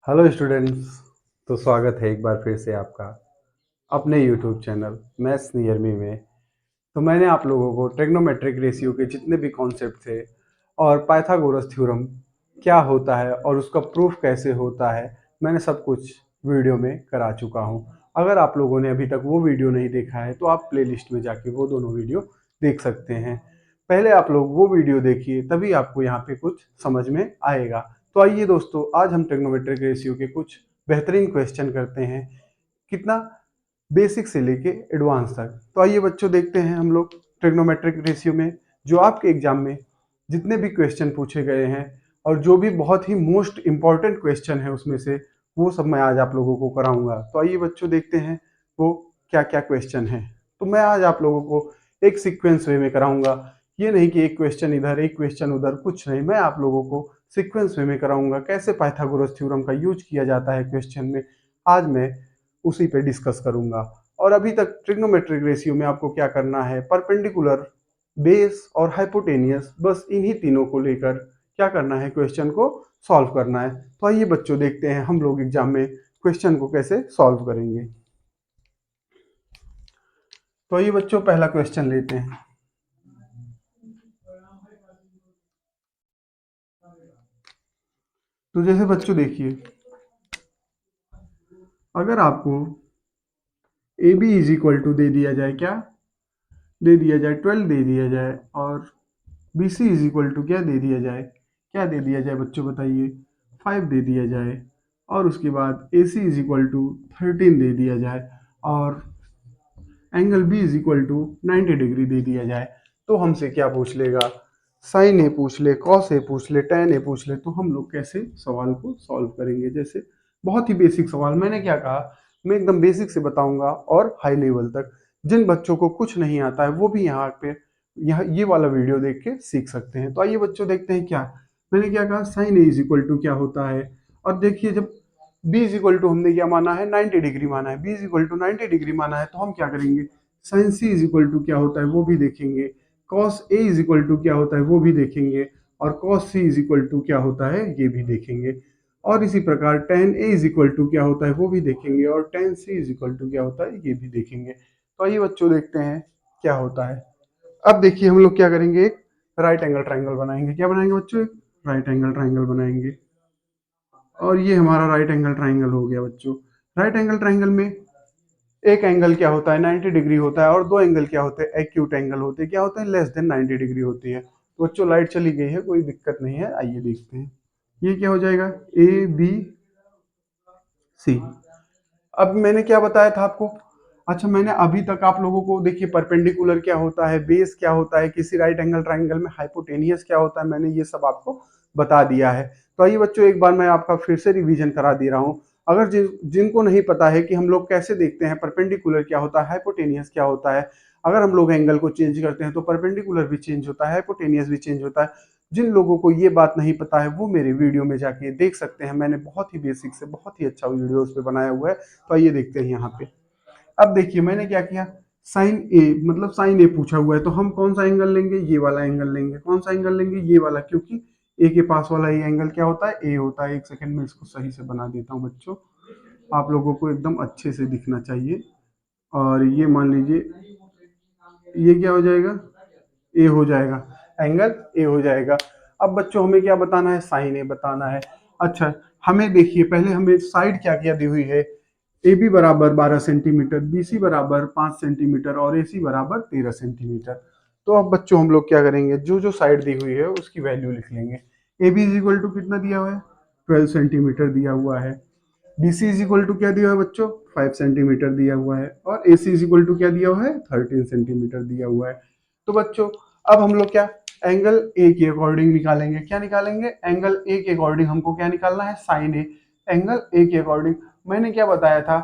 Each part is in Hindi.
Hello students. तो स्वागत है एक बार फिर से आपका अपने YouTube channel maths near me में। तो मैंने आप लोगों को ट्रिग्नोमेट्रिक रेशियो के जितने भी कॉन्सेप्ट थे और पाइथागोरस थ्योरम क्या होता है और उसका प्रूफ कैसे होता है, मैंने सब कुछ वीडियो में करा चुका हूँ। अगर आप लोगों ने अभी तक वो वीडियो नहीं देखा है तो आप प्लेलिस्ट में जाके वो दोनों वीडियो देख सकते हैं। पहले आप लोग वो वीडियो देखिए, तभी आपको यहाँ पे कुछ समझ में आएगा। तो आइए दोस्तों, आज हम ट्रिग्नोमेट्रिक रेशियो के कुछ बेहतरीन क्वेश्चन करते हैं, कितना बेसिक से लेके एडवांस तक। तो आइए बच्चों, देखते हैं हम लोग ट्रिग्नोमेट्रिक रेशियो में जो आपके एग्जाम में जितने भी क्वेश्चन पूछे गए हैं और जो भी बहुत ही मोस्ट इंपॉर्टेंट क्वेश्चन है उसमें से, वो सब मैं आज आप लोगों को कराऊंगा। तो आइए बच्चों, देखते हैं वो क्या क्या क्वेश्चन है। तो मैं आज आप लोगों को एक सीक्वेंस वे में कराऊंगा। ये नहीं कि एक क्वेश्चन इधर एक क्वेश्चन उधर, कुछ नहीं। मैं आप लोगों को सीक्वेंस वे में कराऊंगा। कैसे पाइथागोरस थ्योरम का यूज किया जाता है क्वेश्चन में, आज मैं उसी पे डिस्कस करूंगा। और अभी तक ट्रिग्नोमेट्रिक रेशियो में आपको क्या करना है, परपेंडिकुलर, बेस और हाइपोटेनियस, बस इन्हीं तीनों को लेकर क्या करना है, क्वेश्चन को सॉल्व करना है। तो आइए बच्चों, देखते हैं हम लोग एग्जाम में क्वेश्चन को कैसे सॉल्व करेंगे। तो आइए बच्चों, पहला क्वेश्चन लेते हैं। तो जैसे बच्चों देखिए, अगर आपको A B is equal to दे दिया जाए, क्या दे दिया जाए, 12 दे दिया जाए, और B C is equal to क्या दे दिया जाए, क्या दे दिया जाए बच्चों बताइए, 5 दे दिया जाए, और उसके बाद A C is equal to 13 दे दिया जाए, और angle B is equal to 90 degree दे दिया जाए, तो हमसे क्या पूछ लेगा, साइन ए पूछ ले, कॉस ए पूछ ले, टेन ए पूछ ले, तो हम लोग कैसे सवाल को सॉल्व करेंगे। जैसे बहुत ही बेसिक सवाल, मैंने क्या कहा, मैं एकदम बेसिक से बताऊंगा और हाई लेवल तक। जिन बच्चों को कुछ नहीं आता है वो भी यहाँ पे ये वाला वीडियो देख के सीख सकते हैं। तो आइए बच्चों, देखते हैं क्या मैंने क्या कहा, sine A is equal to क्या होता है। और देखिए, जब बी इज इक्वल टू हमने क्या माना है, 90 डिग्री माना है, B is equal to 90 degree माना है, तो हम क्या करेंगे, sine C is equal to क्या होता है वो भी देखेंगे, cos A is equal to क्या होता है वो भी देखेंगे, और cos C is equal to क्या होता है ये भी देखेंगे। और इसी प्रकार tan A is equal to क्या होता है वो भी देखेंगे, और tan C is equal to क्या होता है ये भी देखेंगे। तो आइए बच्चों, देखते हैं क्या होता है। अब देखिए, हम लोग क्या करेंगे, एक राइट एंगल ट्राइंगल बनाएंगे। क्या बनाएंगे बच्चों, एक राइट एंगल ट्राइंगल बनाएंगे। और ये हमारा राइट एंगल ट्राइंगल हो गया बच्चों। राइट एंगल ट्राइंगल में एक एंगल क्या होता है, 90 डिग्री होता है, और दो एंगल क्या होते हैं, एक्यूट एंगल होते हैं। क्या होते हैं, लेस देन 90 डिग्री होती है। तो बच्चों, लाइट चली गई है, कोई दिक्कत नहीं है। आइए देखते हैं, ये क्या हो जाएगा, ए बी सी। अब मैंने क्या बताया था आपको, अच्छा मैंने अभी तक आप लोगों को, देखिए परपेंडिकुलर क्या होता है, बेस क्या होता है, किसी राइट एंगल ट्राइंगल में हाइपोटेनियस क्या होता है, मैंने ये सब आपको बता दिया है। तो आइए बच्चों, एक बार मैं आपका फिर से रिवीजन करा दे रहा हूँ। अगर जिनको नहीं पता है कि हम लोग कैसे देखते हैं परपेंडिकुलर क्या होता है, हाइपोटेनियस क्या होता है, अगर हम लोग एंगल को चेंज करते हैं तो परपेंडिकुलर भी चेंज होता है, हाइपोटेनियस भी चेंज होता है। जिन लोगों को ये बात नहीं पता है वो मेरे वीडियो में जाके देख सकते हैं। मैंने बहुत ही बेसिक से बहुत ही अच्छा वीडियो उस पर बनाया हुआ है। तो आइए देखते हैं यहाँ पे। अब देखिए, मैंने क्या किया, साइन ए, मतलब साइन ए पूछा हुआ है, तो हम कौन सा एंगल लेंगे, ये वाला एंगल लेंगे। कौन सा एंगल लेंगे, ये वाला, क्योंकि ए के पास वाला ये एंगल क्या होता है, ए होता है। एक सेकंड में इसको सही से बना देता हूँ बच्चों, आप लोगों को एकदम अच्छे से दिखना चाहिए। और ये मान लीजिए, ये क्या हो जाएगा, ए हो जाएगा, एंगल ए हो जाएगा। अब बच्चों, हमें क्या बताना है, साइन ए बताना है। अच्छा, हमें देखिए, पहले हमें साइड क्या क्या दी हुई है, ए बी बराबर 12 सेंटीमीटर, बी सी बराबर 5 सेंटीमीटर, और ए सी बराबर 13 सेंटीमीटर। तो अब बच्चों, हम लोग क्या करेंगे, जो जो साइड दी हुई है उसकी वैल्यू लिख लेंगे। A B is equal to कितना दिया हुआ है, 12 सेंटीमीटर दिया हुआ है। B C is equal to क्या दिया हुआ है बच्चों, 5 सेंटीमीटर दिया हुआ है, और ए सी इज इक्वल टू क्या दिया हुआ है, 13 सेंटीमीटर दिया हुआ है। तो बच्चों, अब हम लोग क्या, एंगल ए के अकॉर्डिंग निकालेंगे। क्या निकालेंगे, एंगल ए के अकॉर्डिंग हमको क्या निकालना है, साइन ए। एंगल ए के अकॉर्डिंग मैंने क्या बताया था,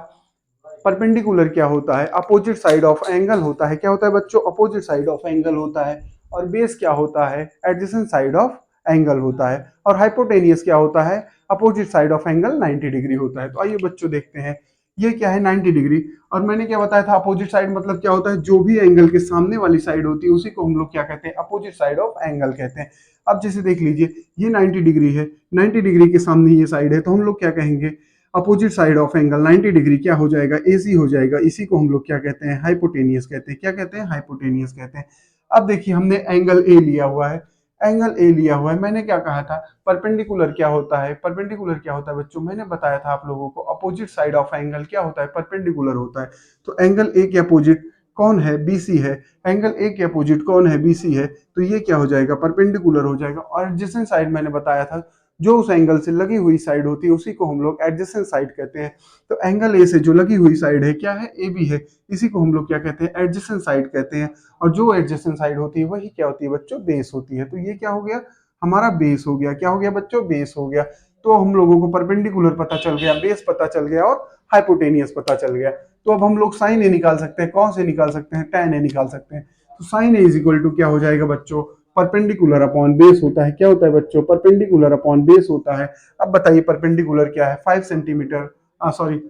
परपेंडिकुलर क्या होता है, अपोजिट साइड ऑफ एंगल होता है। क्या होता है बच्चों, अपोजिट साइड ऑफ एंगल होता है। और बेस क्या होता है, एडजेसेंट साइड ऑफ एंगल होता है। और हाइपोटेनियस क्या होता है, opposite side of angle 90 degree होता है। तो आइए बच्चों, देखते हैं ये क्या है 90 डिग्री। और मैंने क्या बताया था अपोजिट साइड मतलब क्या होता है, जो भी एंगल के सामने वाली साइड होती है उसी को हम लोग क्या कहते हैं, अपोजिट साइड ऑफ एंगल कहते हैं। अब जैसे देख लीजिए ये 90 डिग्री है, 90 डिग्री के सामने ये साइड है, तो हम लोग क्या कहेंगे, opposite side of angle 90 degree क्या हो जाएगा, एसी हो जाएगा। इसी को हम लोग क्या कहते हैं, हाइपोटेनियस कहते हैं। क्या कहते हैं, हाइपोटेनियस कहते हैं। अब देखिए हमने एंगल ए लिया हुआ है, एंगल ए लिया हुआ है। मैंने क्या कहा था, परपेंडिकुलर क्या होता है, परपेंडिकुलर क्या होता है बच्चों, मैंने बताया था आप लोगों को अपोजिट साइड ऑफ एंगल क्या होता है, परपेंडिकुलर होता है। तो एंगल ए के अपोजिट कौन है, बीसी है। एंगल ए के अपोजिट कौन है, बीसी है। तो ये क्या हो जाएगा, परपेंडिकुलर हो जाएगा। और एडजेसेंट साइड मैंने बताया था जो उस एंगल से लगी हुई साइड होती है उसी को हम लोग एडजेसेंट साइड कहते हैं। तो एंगल ए से जो लगी हुई साइड है क्या है, ए बी है, इसी को हम लोग क्या कहते हैं, एडजेसेंट साइड कहते हैं। और जो एडजेसेंट साइड होती है वही क्या होती है बच्चों, बेस होती है। तो ये क्या हो गया, हमारा बेस हो गया। क्या हो गया बच्चों, बेस हो गया। तो हम लोगों को परपेंडिकुलर पता चल गया, बेस पता चल गया और हाइपोटेनियस पता चल गया। तो अब हम लोग साइन ए निकाल सकते हैं, कौन से निकाल सकते हैं, tan ए निकाल सकते हैं। तो sine A is equal to क्या हो जाएगा बच्चों, परपेंडिकुलर अपॉन बेस होता है। क्या होता है बच्चों, परपेंडिकुलर अपॉन बेस होता है। अब बताइए परपेंडिकुलर क्या है, 5 centimetre, sorry,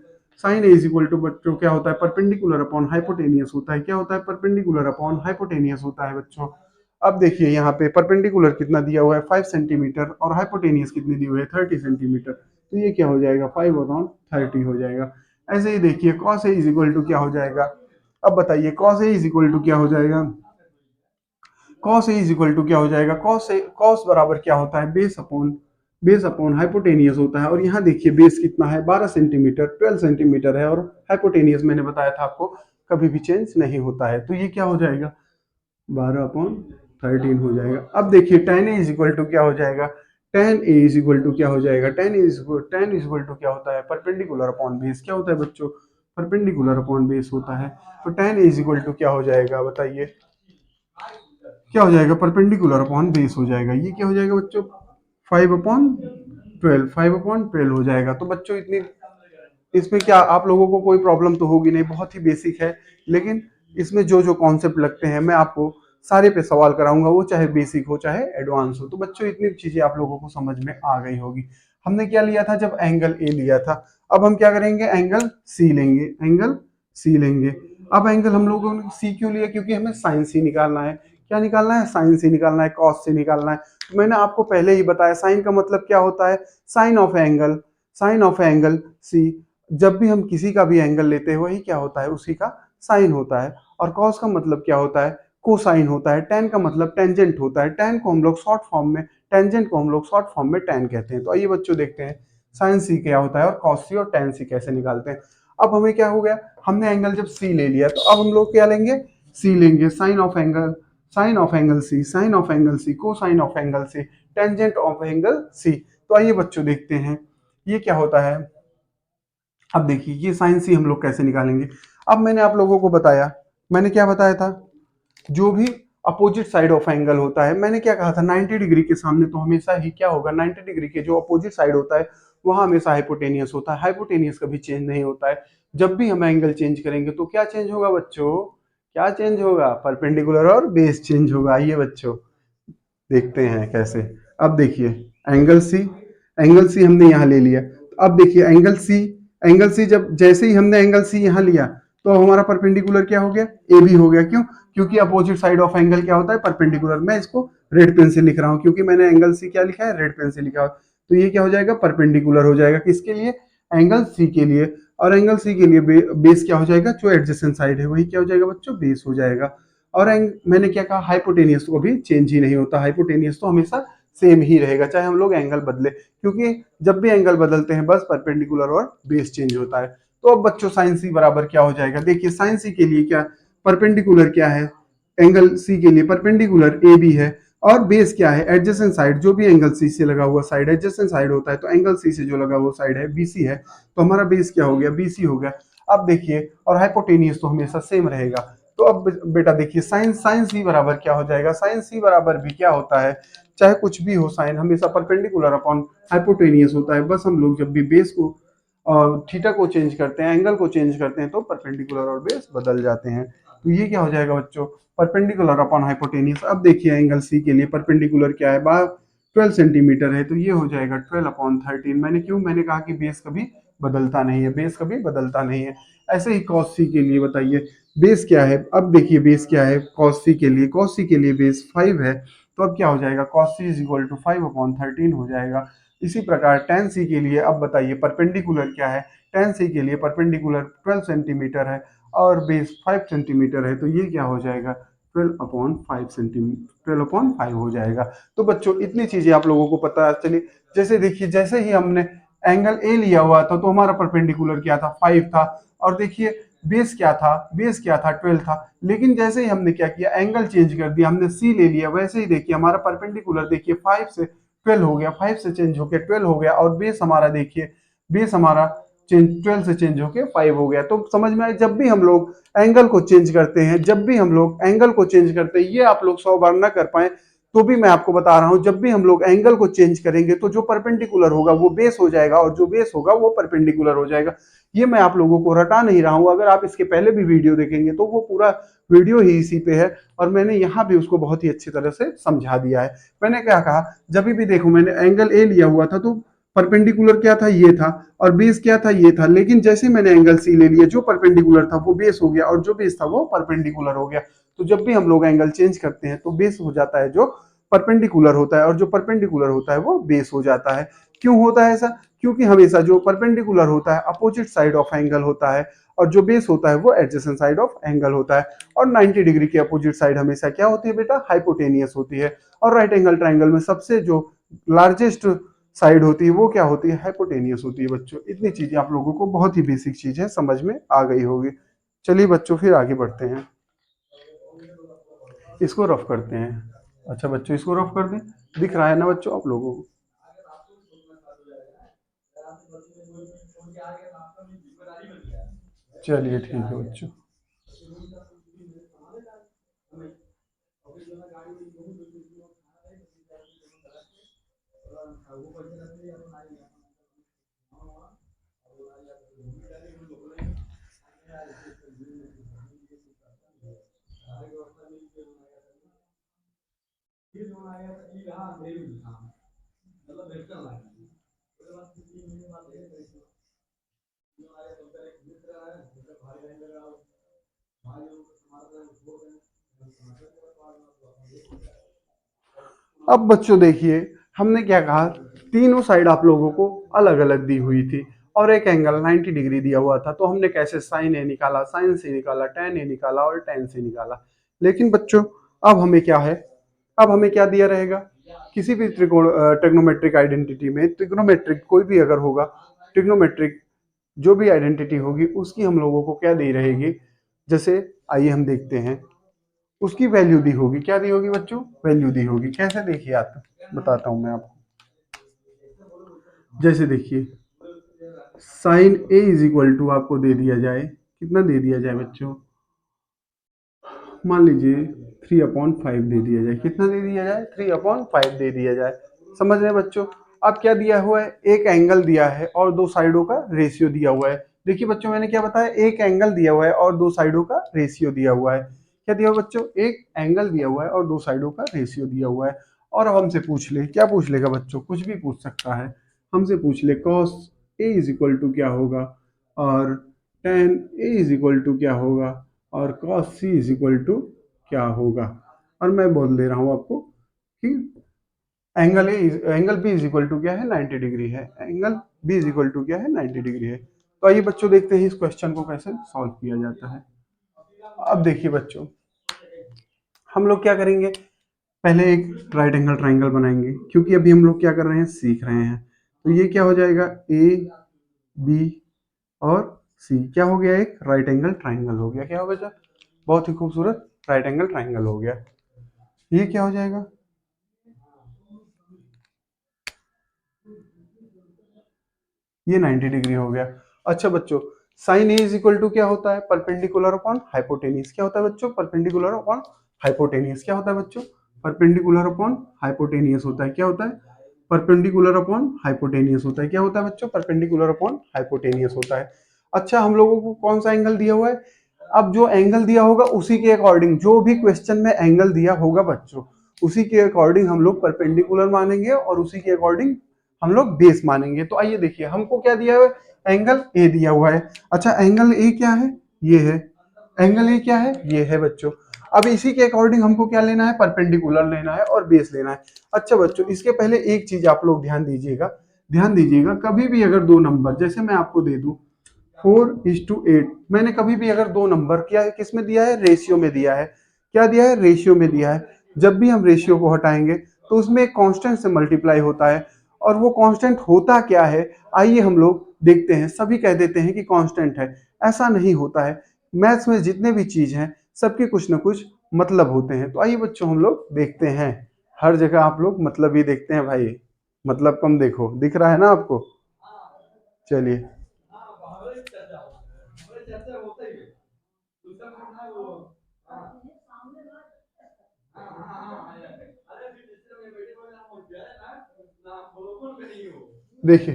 sine A is equal to बच्चों क्या होता है, परपेंडिकुलर अपॉन हाइपोटेनियस होता है। क्या होता है, परपेंडिकुलर अपॉन हाइपोटेनियस होता है बच्चों। अब देखिए यहाँ पे परपेंडिकुलर कितना दिया हुआ है, 5 सेंटीमीटर, और हाइपोटेनियस कितनी दी हुई है, 30 सेंटीमीटर। तो ये क्या हो जाएगा, 5/30 हो जाएगा। ऐसे ही देखिए cos A is equal to क्या हो जाएगा। अब बताइए cos A is equal to क्या हो जाएगा, cos A is equal to क्या हो जाएगा, कॉस बराबर क्या होता है, बेस अपॉन हाइपोटेनियस होता है। और यहाँ देखिए बेस कितना है, 12 सेंटीमीटर, 12 सेंटीमीटर है, और हाइपोटेनियस मैंने बताया था आपको कभी भी चेंज नहीं होता है। तो ये क्या हो जाएगा, 12/13 हो जाएगा। अब देखिए tan A is equal to क्या हो जाएगा, tan A is equal to क्या हो जाएगा, tan इज इक्वल टू क्या होता है, परपेंडिकुलर अपॉन बेस। क्या होता है बच्चों, परपेंडिकुलर अपॉन बेस होता है। तो tan A is equal to क्या हो जाएगा बताइए, क्या हो जाएगा, परपेंडिकुलर अपॉन बेस हो जाएगा। ये क्या हो जाएगा बच्चों, 5/12 हो जाएगा। तो बच्चों इतनी, इसमें क्या आप लोगों को कोई प्रॉब्लम तो होगी नहीं, बहुत ही बेसिक है। लेकिन इसमें जो जो कॉन्सेप्ट लगते हैं मैं आपको सारे पे सवाल कराऊंगा, वो चाहे बेसिक हो चाहे एडवांस हो। तो बच्चों इतनी चीजें आप लोगों को समझ में आ गई होगी। हमने क्या लिया था जब, एंगल ए लिया था। अब हम क्या करेंगे, एंगल सी लेंगे, एंगल सी लेंगे। अब एंगल हम लोगों ने सी क्यों लिया, क्योंकि हमें साइन सी निकालना है। क्या निकालना है, साइन सी निकालना है, कॉस सी निकालना है। तो मैंने आपको पहले ही बताया साइन का मतलब क्या होता है, sine of angle, sine of angle C. जब भी हम किसी का भी एंगल लेते हैं वही क्या होता है, उसी का साइन होता है। और कॉस का मतलब क्या होता है, कोसाइन होता है। टेन का मतलब टेंजेंट होता है। टेन को हम लोग शॉर्ट फॉर्म में, टेंजेंट को हम लोग शॉर्ट फॉर्म में टेन कहते हैं। तो आइए बच्चों देखते हैं साइन सी क्या होता है और कॉस सी और टेन सी कैसे निकालते हैं। अब हमें क्या हो गया, हमने एंगल जब सी ले लिया तो अब हम लोग क्या लेंगे, सी लेंगे। Sine of angle, sine of angle C, sine of angle C, cosine of angle C, tangent of angle C. तो आइए बच्चों देखते हैं ये क्या होता है। अब देखिए ये साइन सी हम लोग कैसे निकालेंगे। अब मैंने आप लोगों को बताया, मैंने क्या बताया था, जो भी अपोजिट साइड ऑफ एंगल होता है, मैंने क्या कहा था 90 डिग्री के सामने तो हमेशा ही क्या होगा, 90 डिग्री के जो अपोजिट साइड होता है वहां हमेशा हाइपोटेनियस होता है। हाइपोटेनियस कभी चेंज नहीं होता है। जब भी हम एंगल चेंज करेंगे तो क्या चेंज होगा बच्चों, क्या चेंज होगा, परपेंडिकुलर और बेस चेंज होगा। आइए बच्चों देखते हैं कैसे। अब देखिए एंगल सी, एंगल सी हमने यहाँ ले लिया। अब देखिए एंगल सी, एंगल सी जब जैसे ही हमने एंगल सी यहाँ लिया तो हमारा परपेंडिकुलर क्या हो गया, ए बी हो गया। क्यों, क्योंकि अपोजिट साइड ऑफ एंगल क्या होता है, परपेंडिकुलर। मैं इसको रेड पेन से लिख रहा हूँ क्योंकि मैंने एंगल सी क्या लिखा है, रेड पेन से लिखा है। तो ये क्या हो जाएगा, परपेंडिकुलर हो जाएगा किसके लिए, एंगल सी के लिए। और एंगल सी के लिए बेस क्या हो जाएगा, जो एडजेसेंट साइड है वही क्या हो जाएगा बच्चों, बेस हो जाएगा। और मैंने क्या कहा, हाइपोटेनियस तो कभी चेंज ही नहीं होता, हाइपोटेनियस तो हमेशा सेम ही रहेगा चाहे हम लोग एंगल बदले। क्योंकि जब भी एंगल बदलते हैं बस परपेंडिकुलर और बेस चेंज होता है। तो अब बच्चों साइन सी बराबर क्या हो जाएगा, देखिए साइन सी के लिए क्या, परपेंडिकुलर क्या है, एंगल सी के लिए परपेंडिकुलर ए बी है। और बेस क्या है, एडजेसेंट साइड, जो भी एंगल सी से लगा हुआ साइड एडजेसेंट साइड होता है। तो एंगल सी से जो लगा हुआ साइड है बीसी है, तो हमारा बेस क्या हो गया, बीसी हो गया। अब देखिए और हाइपोटेनियस तो हमेशा सेम रहेगा। तो अब बेटा देखिए साइन, साइन सी बराबर क्या हो जाएगा, साइन सी बराबर भी क्या होता है, चाहे कुछ भी हो साइन हमेशा परपेंडिकुलर अपॉन हाइपोटेनियस होता है। बस हम लोग जब भी बेस को और थीटा को चेंज करते हैं, एंगल को चेंज करते हैं तो परपेंडिकुलर और बेस बदल जाते हैं। तो ये क्या हो जाएगा बच्चों, परपेंडिकुलर अपॉन हाइपोटेनियस। अब देखिए एंगल सी के लिए परपेंडिकुलर क्या है, 12 सेंटीमीटर है, तो ये हो जाएगा 12/13। मैंने क्यों, मैंने कहा कि बेस कभी बदलता नहीं है, बेस कभी बदलता नहीं है। ऐसे ही cos c के लिए बताइए बेस क्या है। अब देखिए बेस क्या है cos c के लिए, cos c के लिए बेस 5 है, तो अब क्या हो जाएगा cos c is equal to 5/13 हो जाएगा। इसी प्रकार tan c के लिए अब बताइए परपेंडिकुलर क्या है। tan c के लिए परपेंडिकुलर 12 सेंटीमीटर है और बेस 5 सेंटीमीटर है, तो ये क्या हो जाएगा 12/5 सेंटीमीटर, 12/5 हो जाएगा। तो बच्चों इतनी चीजें आप लोगों को पता चली। जैसे देखिए जैसे ही हमने एंगल ए लिया हुआ था तो हमारा परपेंडिकुलर क्या था 5 था, और देखिए बेस क्या था, बेस क्या था 12 था। लेकिन जैसे ही हमने क्या किया एंगल चेंज कर दिया, हमने सी ले लिया, वैसे ही देखिए हमारा परपेंडिकुलर देखिए 5 से 12 हो गया, 5 से चेंज होकर 12 हो गया, और बेस हमारा देखिए बेस हमारा चेंज 12 से चेंज होके 5 हो गया। तो समझ में आए, जब भी हम लोग एंगल को चेंज करते हैं, जब भी हम लोग एंगल को चेंज करते हैं, ये आप लोग 100 बार ना कर पाए तो भी मैं आपको बता रहा हूं, जब भी हम लोग एंगल को चेंज करेंगे तो जो परपेंडिकुलर होगा वो बेस हो जाएगा और जो बेस होगा वो परपेंडिकुलर हो जाएगा। ये मैं आप लोगों को रटा नहीं रहा हूं, अगर आप इसके पहले भी वीडियो देखेंगे तो वो पूरा वीडियो ही इसी पे है, और मैंने यहाँ भी उसको बहुत ही अच्छी तरह से समझा दिया है। मैंने क्या कहा, जब भी देखो मैंने एंगल ए लिया हुआ था तो परपेंडिकुलर क्या था ये था, और बेस क्या था ये था, लेकिन जैसे मैंने एंगल सी ले लिया जो परपेंडिकुलर था वो बेस हो गया और जो बेस था वो परपेंडिकुलर हो गया। तो जब भी हम लोग एंगल चेंज करते हैं तो बेस हो जाता है जो परपेंडिकुलर होता है, और जो परपेंडिकुलर होता है वो बेस हो जाता है। क्यों होता है ऐसा, क्योंकि हमेशा जो परपेंडिकुलर होता है अपोजिट साइड ऑफ एंगल होता है, और जो बेस होता है वो एडजेसेंट साइड ऑफ एंगल होता है। और 90 डिग्री की अपोजिट साइड हमेशा क्या होती है बेटा, हाइपोटेनियस होती है। और राइट एंगल ट्राइंगल में सबसे जो लार्जेस्ट साइड होती है वो क्या होती है, हाइपोटेनियस होती है। बच्चों इतनी चीजें आप लोगों को बहुत ही बेसिक चीजें समझ में आ गई होगी। चलिए बच्चों फिर आगे बढ़ते हैं, इसको रफ करते हैं। अच्छा बच्चों इसको रफ कर दें, दिख रहा है ना बच्चों आप लोगों को। चलिए ठीक है बच्चों। अब बच्चों देखिए हमने क्या कहा, तीनों साइड आप लोगों को अलग अलग दी हुई थी और एक एंगल 90 डिग्री दिया हुआ था, तो हमने कैसे साइन ए निकाला, साइन से निकाला, टेन ए निकाला और टेन से निकाला। लेकिन बच्चों अब हमें क्या है, अब हमें क्या दिया रहेगा, किसी भी त्रिकोण ट्रिग्नोमेट्रिक आइडेंटिटी में, ट्रिग्नोमेट्रिक कोई भी अगर होगा, ट्रिग्नोमेट्रिक जो भी आइडेंटिटी होगी उसकी हम लोगों को क्या दी रहेगी। जैसे आइए हम देखते हैं, उसकी वैल्यू दी होगी, क्या दी होगी बच्चों, वैल्यू दी होगी। कैसे देखिए आप, बताता हूं मैं आपको। जैसे देखिए sine A is equal to आपको दे दिया जाए, कितना दे दिया जाए बच्चों, मान लीजिए 3/5 दे दिया जाए, कितना दे दिया जाए 3/5 दे दिया जाए। समझ रहे हैं बच्चों। अब क्या दिया हुआ है, एक एंगल दिया है और दो साइडों का रेशियो दिया हुआ है। देखिए बच्चों मैंने क्या बताया, एक एंगल दिया हुआ है और दो साइडों का रेशियो दिया हुआ है। क्या दिया हुआ बच्चों, एक एंगल दिया हुआ है और दो साइडों का रेशियो दिया हुआ है। और अब हमसे पूछ ले, क्या पूछ लेगा बच्चों, कुछ भी पूछ सकता है। हमसे पूछ ले cos A is equal to क्या होगा, और tan A is equal to क्या होगा, और cos c is equal to क्या होगा। और मैं बोल दे रहा हूं आपको कि angle B is equal to क्या है 90 डिग्री है, angle B is equal to क्या है 90 डिग्री है। तो आइए बच्चों देखते हैं इस क्वेश्चन को कैसे सॉल्व किया जाता है। अब देखिए बच्चों हम लोग क्या करेंगे, पहले एक राइट एंगल ट्राइंगल बनाएंगे, क्योंकि अभी हम लोग क्या कर रहे हैं, सीख रहे हैं। तो ये क्या हो जाएगा, ए बी और सी क्या हो गया, एक राइट एंगल ट्राइंगल हो गया। क्या हो गया, बहुत ही खूबसूरत राइट एंगल ट्राइंगल हो गया। ये क्या हो जाएगा, ये 90 डिग्री हो गया। अच्छा बच्चों sine A is equal to क्या होता है, परपेंडिकुलर अपॉन हाइपोटेनियस। क्या होता है बच्चों, परपेंडिकुलर अपॉन हाइपोटेनियस। क्या होता है बच्चों, परपेंडिकुलर अपॉन हाइपोटेनियस होता है। क्या होता है, परपेंडिकुलर अपॉन हाइपोटेनियस होता है। क्या होता है बच्चों, परपेंडिकुलर अपॉन हाइपोटेनियस होता है। अच्छा हम लोगों को कौन सा एंगल दिया हुआ है, अब जो एंगल दिया होगा उसी के अकॉर्डिंग, जो भी क्वेश्चन में एंगल दिया होगा बच्चों उसी के अकॉर्डिंग हम लोग परपेंडिकुलर मानेंगे और उसी के अकॉर्डिंग हम लोग बेस मानेंगे। तो आइए देखिए हमको क्या दिया है, एंगल ए दिया हुआ है। अच्छा एंगल ए क्या है, ये है, एंगल ए क्या है, ये है बच्चों। अब इसी के अकॉर्डिंग हमको क्या लेना है, परपेंडिकुलर लेना है और बेस लेना है। अच्छा बच्चों इसके पहले एक चीज आप लोग ध्यान दीजिएगा, ध्यान दीजिएगा, कभी भी अगर दो नंबर जैसे मैं आपको दे दूं 4:8, मैंने कभी भी अगर दो नंबर क्या है किस में दिया है, रेशियो में दिया है, क्या दिया है, रेशियो में दिया है। जब भी हम रेशियो को हटाएंगे तो उसमें एक कांस्टेंट से मल्टीप्लाई होता है, और वो कांस्टेंट होता क्या है, आइए हम लोग देखते हैं। सभी कह देते हैं कि कांस्टेंट है, ऐसा नहीं होता है। मैथ्स में जितने भी चीज हैं सबके कुछ ना कुछ मतलब होते हैं। तो आइए बच्चों हम लोग देखते हैं, हर जगह आप लोग मतलब ही देखते हैं भाई, मतलब कम देखो, दिख रहा है ना आपको। चलिए देखिए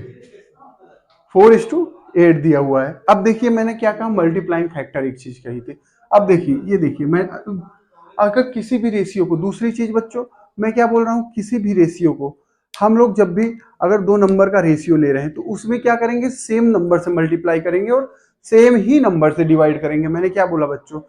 4:8 दिया हुआ है। अब देखिए मैंने क्या कहा, मल्टीप्लाइंग फैक्टर एक चीज कही थी। अब देखिए ये देखिए मैं अगर किसी भी रेशियो को, दूसरी चीज बच्चों मैं क्या बोल रहा हूँ, किसी भी रेशियो को हम लोग जब भी अगर दो नंबर का रेशियो ले रहे हैं तो उसमें क्या करेंगे, सेम नंबर से मल्टीप्लाई करेंगे और सेम ही नंबर से डिवाइड करेंगे। मैंने क्या बोला बच्चों,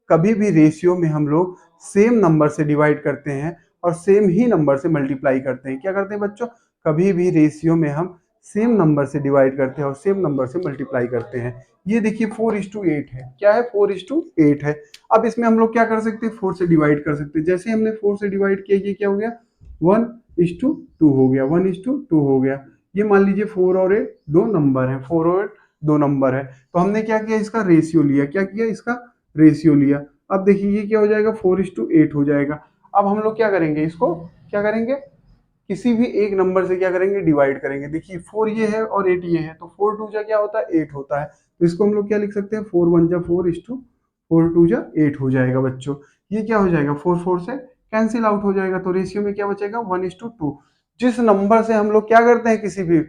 कभी भी रेशियो में हम लोग सेम नंबर से डिवाइड करते हैं और सेम ही नंबर से मल्टीप्लाई करते हैं। क्या करते हैं बच्चों, कभी भी रेशियो में हम सेम नंबर से डिवाइड करते हैं और सेम नंबर से मल्टीप्लाई करते हैं। ये देखिए 4:8 है, क्या है, 4:8 है। अब इसमें हम लोग क्या कर सकते हैं, 4 से डिवाइड कर सकते हैं। जैसे हमने 4 से डिवाइड किया ये क्या हो गया, 1:2 हो गया, 1:2 हो गया। ये मान लीजिए 4 और 8 दो नंबर है, 4 और 8 दो नंबर है, तो हमने क्या किया, इसका रेशियो लिया। क्या किया, इसका रेशियो लिया। अब देखिए ये क्या हो जाएगा, 4:8 हो जाएगा। अब हम लोग क्या करेंगे, इसको क्या करेंगे, किसी भी एक नंबर से क्या करेंगे, डिवाइड करेंगे। देखिए 4 ये है और 8 ये है, तो 4 2 क्या होता है, 8 होता है। तो इसको हम लोग क्या लिख सकते हैं, 4 1 4 4 2 8 हो जाएगा बच्चों। ये क्या हो जाएगा, 4 4 से कैंसिल आउट हो जाएगा, तो रेशियो में क्या बचेगा, 1:2। जिस नंबर से हम लोग क्या करते हैं, किसी भी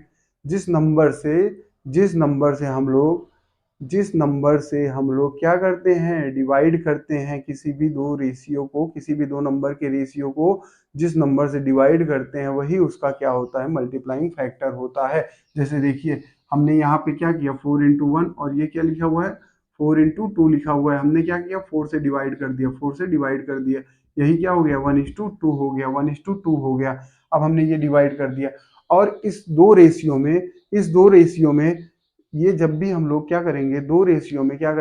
जिस नंबर से जिस नंबर से हम लोग जिस नंबर से हम लोग क्या करते हैं, डिवाइड करते हैं किसी भी दो रेशियो को, किसी भी दो नंबर के रेशियो को जिस नंबर से डिवाइड करते हैं वही उसका क्या होता है, मल्टीप्लाइंग फैक्टर होता है। जैसे देखिए हमने यहाँ पे क्या किया, 4:1, और ये क्या लिखा हुआ है, 4:2 लिखा हुआ है। हमने क्या किया, 4 से डिवाइड कर दिया, 4 से डिवाइड कर दिया, यही क्या हो गया, 1:2 हो गया, 1:2 हो गया। अब हमने ये डिवाइड कर दिया। और इस दो रेशियो में ये जब भी हम लोग क्या करेंगे, दो रेशियो में क्या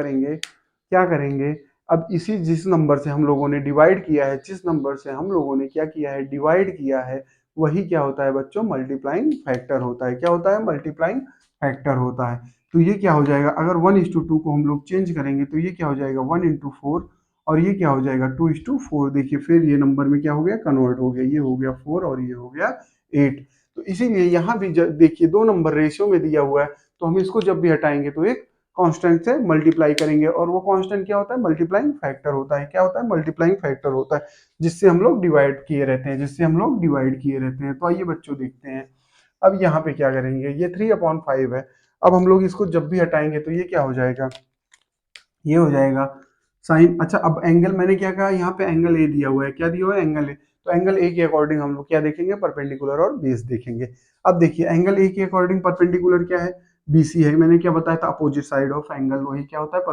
करेंगे, अब इसी जिस नंबर से हम लोगों ने डिवाइड किया है, जिस नंबर से हम लोगों ने क्या किया है, डिवाइड किया है, वही क्या होता है बच्चों, मल्टीप्लाइंग फैक्टर होता है। क्या होता है, मल्टीप्लाइंग फैक्टर होता है। तो ये क्या हो जाएगा, अगर 1:2 को हम लोग चेंज करेंगे तो ये क्या हो जाएगा, 1:4, और ये क्या हो जाएगा, 2:4। देखिए फिर ये नंबर में क्या हो गया, कन्वर्ट हो गया, ये हो गया 4 और ये हो गया 8। तो इसीलिए यहाँ भी देखिए दो नंबर रेशियो में दिया हुआ है, तो हम इसको जब भी हटाएंगे तो एक कांस्टेंट से मल्टीप्लाई करेंगे, और वो कांस्टेंट क्या होता है, मल्टीप्लाइंग फैक्टर होता है। क्या होता है, मल्टीप्लाइंग फैक्टर होता है, जिससे हम लोग डिवाइड किए रहते हैं, जिससे हम लोग डिवाइड किए रहते हैं। तो आइए बच्चों देखते हैं, अब यहाँ पे क्या करेंगे, ये 3/5 है। अब हम लोग इसको जब भी हटाएंगे तो ये क्या हो जाएगा, ये हो जाएगा साइन। अच्छा अब एंगल मैंने क्या कहा, यहाँ पे एंगल ए दिया हुआ है, क्या दिया हुआ है, एंगल ए। तो एंगल ए के अकॉर्डिंग हम लोग क्या देखेंगे, परपेंडिकुलर और बेस देखेंगे। अब देखिए एंगल ए के अकॉर्डिंग परपेंडिकुलर क्या है, बीसी है। मैंने क्या बताया था, अपोजिट साइड ऑफ एंगल, वही क्या होता है,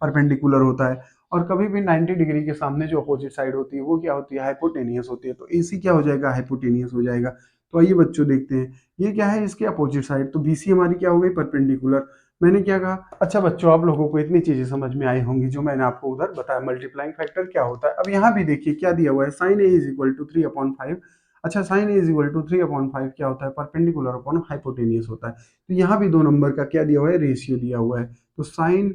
परपेंडिकुलर होता है। और कभी भी 90 डिग्री के सामने जो अपोजिट साइड होती है वो क्या होती है, हाइपोटेनियस होती है। तो एसी क्या हो जाएगा, हाइपोटेनियस हो जाएगा। तो आइए बच्चों देखते हैं, ये क्या है, इसके अपोजिट साइड, तो बीसी हमारी क्या हो गई, परपेंडिकुलर। मैंने क्या कहा, अच्छा बच्चों आप लोगों को इतनी चीजें समझ में आई होंगी जो मैंने आपको उधर बताया, मल्टीप्लाइंग फैक्टर क्या होता है। अब यहाँ भी देखिए क्या दिया हुआ है, sine A is equal to 3/5। अच्छा sine A is equal to 3/5 क्या होता है, परपेंडिकुलर अपॉन हाइपोटेनियस होता है। तो यहाँ भी दो नंबर का क्या दिया हुआ है, रेशियो दिया हुआ है। तो sine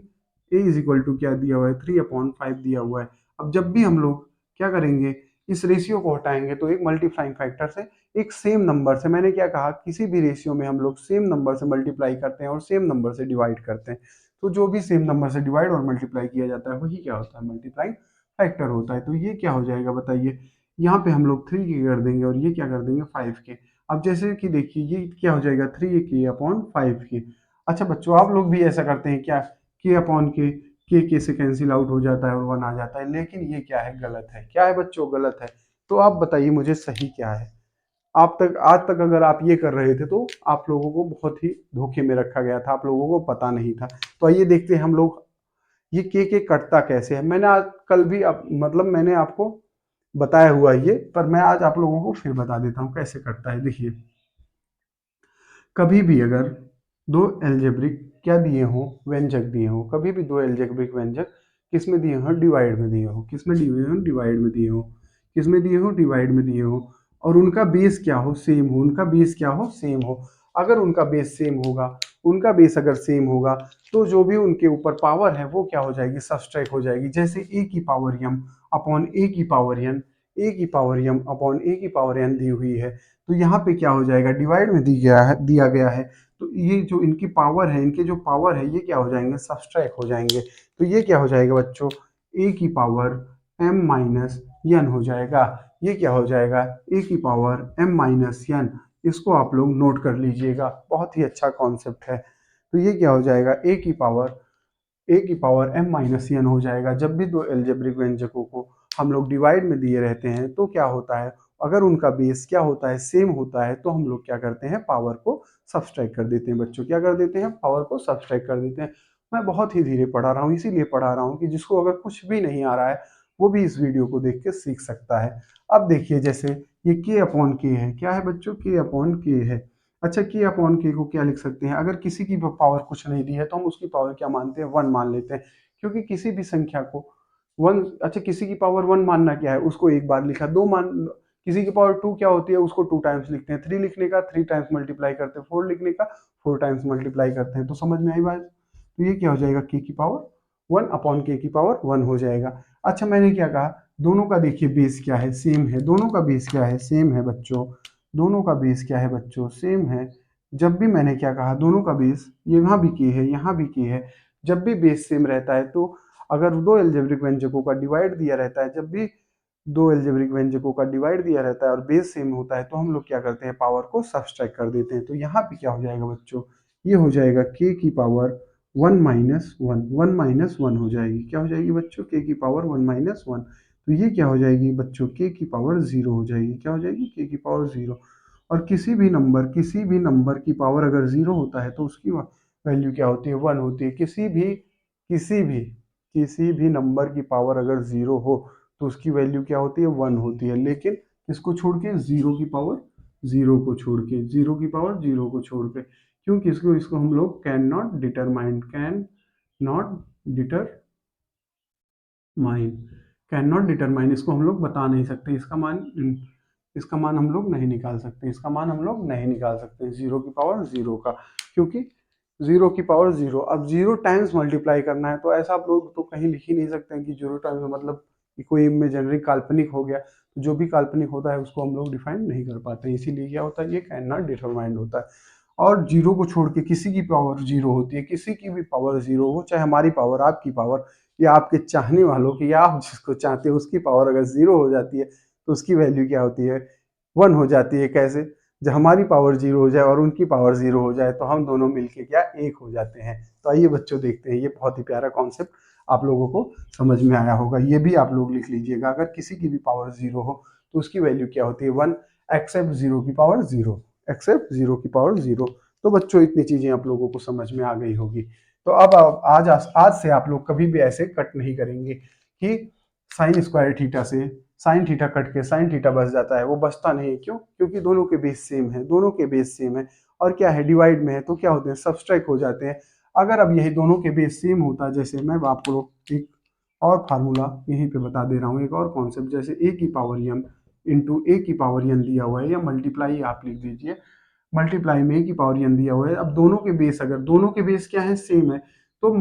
A is equal to क्या दिया हुआ है, 3/5 दिया हुआ है। अब जब भी हम लोग क्या करेंगे, इस रेशियो को हटाएंगे तो एक मल्टीप्लाइंग फैक्टर से एक सेम नंबर से, मैंने क्या कहा, किसी भी रेशियो में हम लोग सेम नंबर से मल्टीप्लाई करते हैं और सेम नंबर से डिवाइड करते हैं। तो जो भी सेम नंबर से डिवाइड और मल्टीप्लाई किया जाता है वही क्या होता है, मल्टीप्लाइंग फैक्टर होता है। तो ये क्या हो जाएगा बताइए, यहाँ पे हम लोग 3 के कर देंगे और ये क्या कर देंगे, 5 के। अब जैसे कि देखिए ये क्या हो जाएगा, 3 के अपॉन 5 के। अच्छा बच्चों आप लोग भी ऐसा करते हैं क्या, के से कैंसिल आउट हो जाता है और 1 आ जाता है, लेकिन ये क्या है, गलत है। क्या है बच्चों, गलत है। तो आप बताइए मुझे सही क्या है। आज तक अगर आप ये कर रहे थे तो आप लोगों को बहुत ही धोखे में रखा गया था, आप लोगों को पता नहीं था। तो आइए देखते हैं हम लोग ये के कटता कैसे है। मैंने आज कल भी मतलब मैंने आपको बताया हुआ ये, पर मैं आज आप लोगों को फिर बता देता हूँ कैसे कटता है। देखिए, कभी भी अगर दो एल्जेब्रिक क्या दिए हों, व्यंजक दिए हों, कभी भी दो एल्जेब्रिक व्यंजक किस में दिए हों, डिवाइड में दिए हों, किस में दिए हों, डिवाइड में दिए हों, किस में दिए हों, डिवाइड में दिए हों, और उनका बेस क्या हो, सेम हो, उनका बेस क्या हो, सेम हो। अगर उनका बेस सेम होगा, उनका बेस अगर सेम होगा, तो जो भी उनके ऊपर पावर है वो क्या हो जाएगी, सबट्रैक्ट हो जाएगी। जैसे ए की पावर यम अपॉन ए की पावर एन, ए की पावर यम अपॉन ए की पावर एन दी हुई है, तो यहाँ पे क्या हो जाएगा, डिवाइड में दिया गया है। तो ये जो इनकी पावर है, इनके जो पावर है, ये क्या हो जाएंगे, सबट्रैक्ट हो जाएंगे। तो ये क्या हो जाएगा बच्चों, ए की पावर m माइनस एन हो जाएगा। ये क्या हो जाएगा, ए की पावर m माइनस एन। इसको आप लोग नोट कर लीजिएगा, बहुत ही अच्छा कॉन्सेप्ट है। तो ये क्या हो जाएगा, ए की पावर m माइनस एन हो जाएगा। जब भी दो एल्जेब्रिक व्यंजकों को हम लोग डिवाइड में दिए रहते हैं तो क्या होता है, अगर उनका बेस क्या होता है, सेम होता है, तो हम लोग क्या करते हैं, पावर को सब्सट्रैक्ट कर देते हैं। बच्चों क्या कर देते हैं, पावर को सब्सट्रैक्ट कर देते हैं। मैं बहुत ही धीरे पढ़ा रहा हूँ, इसीलिए पढ़ा रहा हूँ कि जिसको अगर कुछ भी नहीं आ रहा है वो भी इस वीडियो को देख के सीख सकता है। अब देखिए, जैसे ये के अपॉन के है, क्या है बच्चों, के अपॉन के है। अच्छा, के अपॉन के को क्या लिख सकते हैं, अगर किसी की पावर कुछ नहीं दी है तो हम उसकी पावर क्या मानते हैं, वन मान लेते हैं। क्योंकि किसी भी संख्या को वन, अच्छा किसी की पावर वन मानना क्या है, उसको एक बार लिखा, दो मान, किसी की पावर टू क्या होती है, उसको टू टाइम्स लिखते हैं, थ्री लिखने का थ्री टाइम्स मल्टीप्लाई करते हैं, फोर लिखने का फोर टाइम्स मल्टीप्लाई करते हैं। तो समझ में आई बात। तो ये क्या हो जाएगा, के की पावर वन अपॉन के की पावर वन हो जाएगा। अच्छा, मैंने क्या कहा, दोनों का देखिए बेस क्या है, सेम है। दोनों का बेस क्या है, सेम है बच्चों। दोनों का बेस क्या है बच्चों, सेम है। जब भी मैंने क्या कहा, दोनों का बेस यहाँ भी की है, यहाँ भी की है। जब भी बेस सेम रहता है, तो अगर दो एल्जेब्रिक व्यंजकों का डिवाइड दिया रहता है, जब भी दो एल्जेब्रिक व्यंजकों का डिवाइड दिया रहता है और बेस सेम होता है, तो हम लोग क्या करते हैं, पावर को सब्सट्रैक्ट कर देते हैं। तो यहाँ पे क्या हो जाएगा बच्चों, ये हो जाएगा के की power one minus one, one minus one हो जाएगी। क्या हो जाएगी बच्चों, के की पावर वन माइनस वन। तो ये क्या हो जाएगी बच्चों, के की पावर जीरो हो जाएगी। क्या हो जाएगी, के की पावर जीरो। और किसी भी नंबर की पावर अगर जीरो होता है तो उसकी वैल्यू क्या होती है, वन होती है। किसी भी नंबर की पावर अगर जीरो हो तो उसकी वैल्यू क्या होती है, वन होती है। लेकिन इसको छोड़ के, जीरो की पावर जीरो को छोड़ के, जीरो की पावर जीरो को छोड़ के, क्योंकि इसको हम लोग can not determine can not determine, इसको हम लोग बता नहीं सकते, इसका मान हम लोग नहीं निकाल सकते, इसका मान हम लोग नहीं निकाल सकते, जीरो की पावर जीरो का। क्योंकि जीरो की पावर जीरो, अब जीरो टाइम्स मल्टीप्लाई करना है, तो ऐसा आप लोग तो कहीं लिख ही नहीं सकते हैं कि जीरो टाइम्स मतलब कि कोई इमेजिनरी काल्पनिक हो गया। तो जो भी काल्पनिक होता है उसको हम लोग डिफाइन नहीं कर पाते, इसीलिए क्या होता है, ये कैन नॉट डिटरमाइंड होता है। और जीरो को छोड़ के किसी की पावर जीरो होती है, किसी की भी पावर जीरो हो, चाहे हमारी पावर, आपकी पावर, या आपके चाहने वालों की, या आप जिसको चाहते हो उसकी पावर अगर जीरो हो जाती है तो उसकी वैल्यू क्या होती है, वन हो जाती है। कैसे, जब हमारी पावर जीरो हो जाए और उनकी पावर जीरो हो जाए तो हम दोनों मिलके क्या, एक हो जाते हैं। तो आइए बच्चों देखते हैं, ये बहुत ही प्यारा कॉन्सेप्ट आप लोगों को समझ में आया होगा। ये भी आप लोग लिख लीजिएगा, अगर किसी की भी पावर जीरो हो तो उसकी वैल्यू क्या होती है, वन, एक्सेप्ट जीरो की पावर जीरो, एक्सेप्ट जीरो की पावर जीरो। तो बच्चों इतनी चीजें आप लोगों को समझ में आ गई होगी। तो अब आज से आप लोग कभी भी ऐसे कट नहीं करेंगे कि साइन स्क्वायर थीटा से साइन थीटा कट के साइन थीटा बच जाता है, वो बचता नहीं। क्यों, क्योंकि दोनों के बेस सेम है, दोनों के बेस सेम है। और क्या है, डिवाइड में है तो क्या होते हैं, सबट्रैक्ट हो जाते हैं। अगर अब यही दोनों के बेस सेम होता, जैसे मैं आपको एक और फार्मूला यहीं पे बता दे रहा हूँ, एक और कॉन्सेप्ट, जैसे ए की पावर एम इंटू ए की पावर एन दिया हुआ है, या मल्टीप्लाई आप लिख दीजिए, मल्टीप्लाई में ए की पावर एन दिया हुआ है। अब दोनों के बेस, अगर दोनों के बेस क्या है, सेम है, तो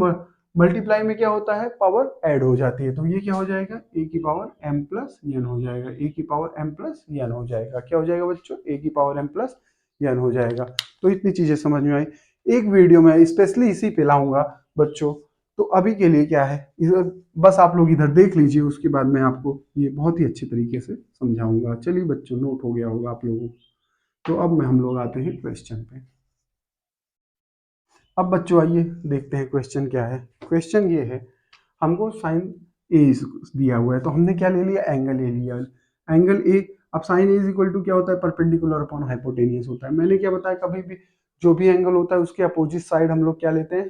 मल्टीप्लाई में क्या होता है, पावर ऐड हो जाती है। तो ये क्या हो जाएगा, ए की पावर एम प्लस एन हो जाएगा, ए की पावर एम प्लस एन हो जाएगा। क्या हो जाएगा बच्चों, ए की पावर एम प्लस एन हो जाएगा। तो इतनी चीजें समझ में आई। एक वीडियो में स्पेशली इसी पे लाऊंगा बच्चों। तो अभी के लिए क्या है, बस आप लोग इधर देख लीजिए, उसके बाद मैं आपको ये बहुत ही अच्छे तरीके से समझाऊंगा। चलिए बच्चों, नोट हो गया होगा आप लोगों को। तो अब हम लोग आते हैं क्वेश्चन पे। अब बच्चों आइए देखते हैं क्वेश्चन क्या है। क्वेश्चन ये है, हमको साइन ए दिया हुआ है, तो हमने क्या ले लिया, एंगल ए लिया। एंगल ए अब sine A is equal to क्या होता है, परपेंडिकुलर अपॉन हाइपोटेनियस होता है। मैंने क्या बताया, कभी भी जो भी एंगल होता है उसके अपोजिट साइड हम लोग क्या लेते हैं,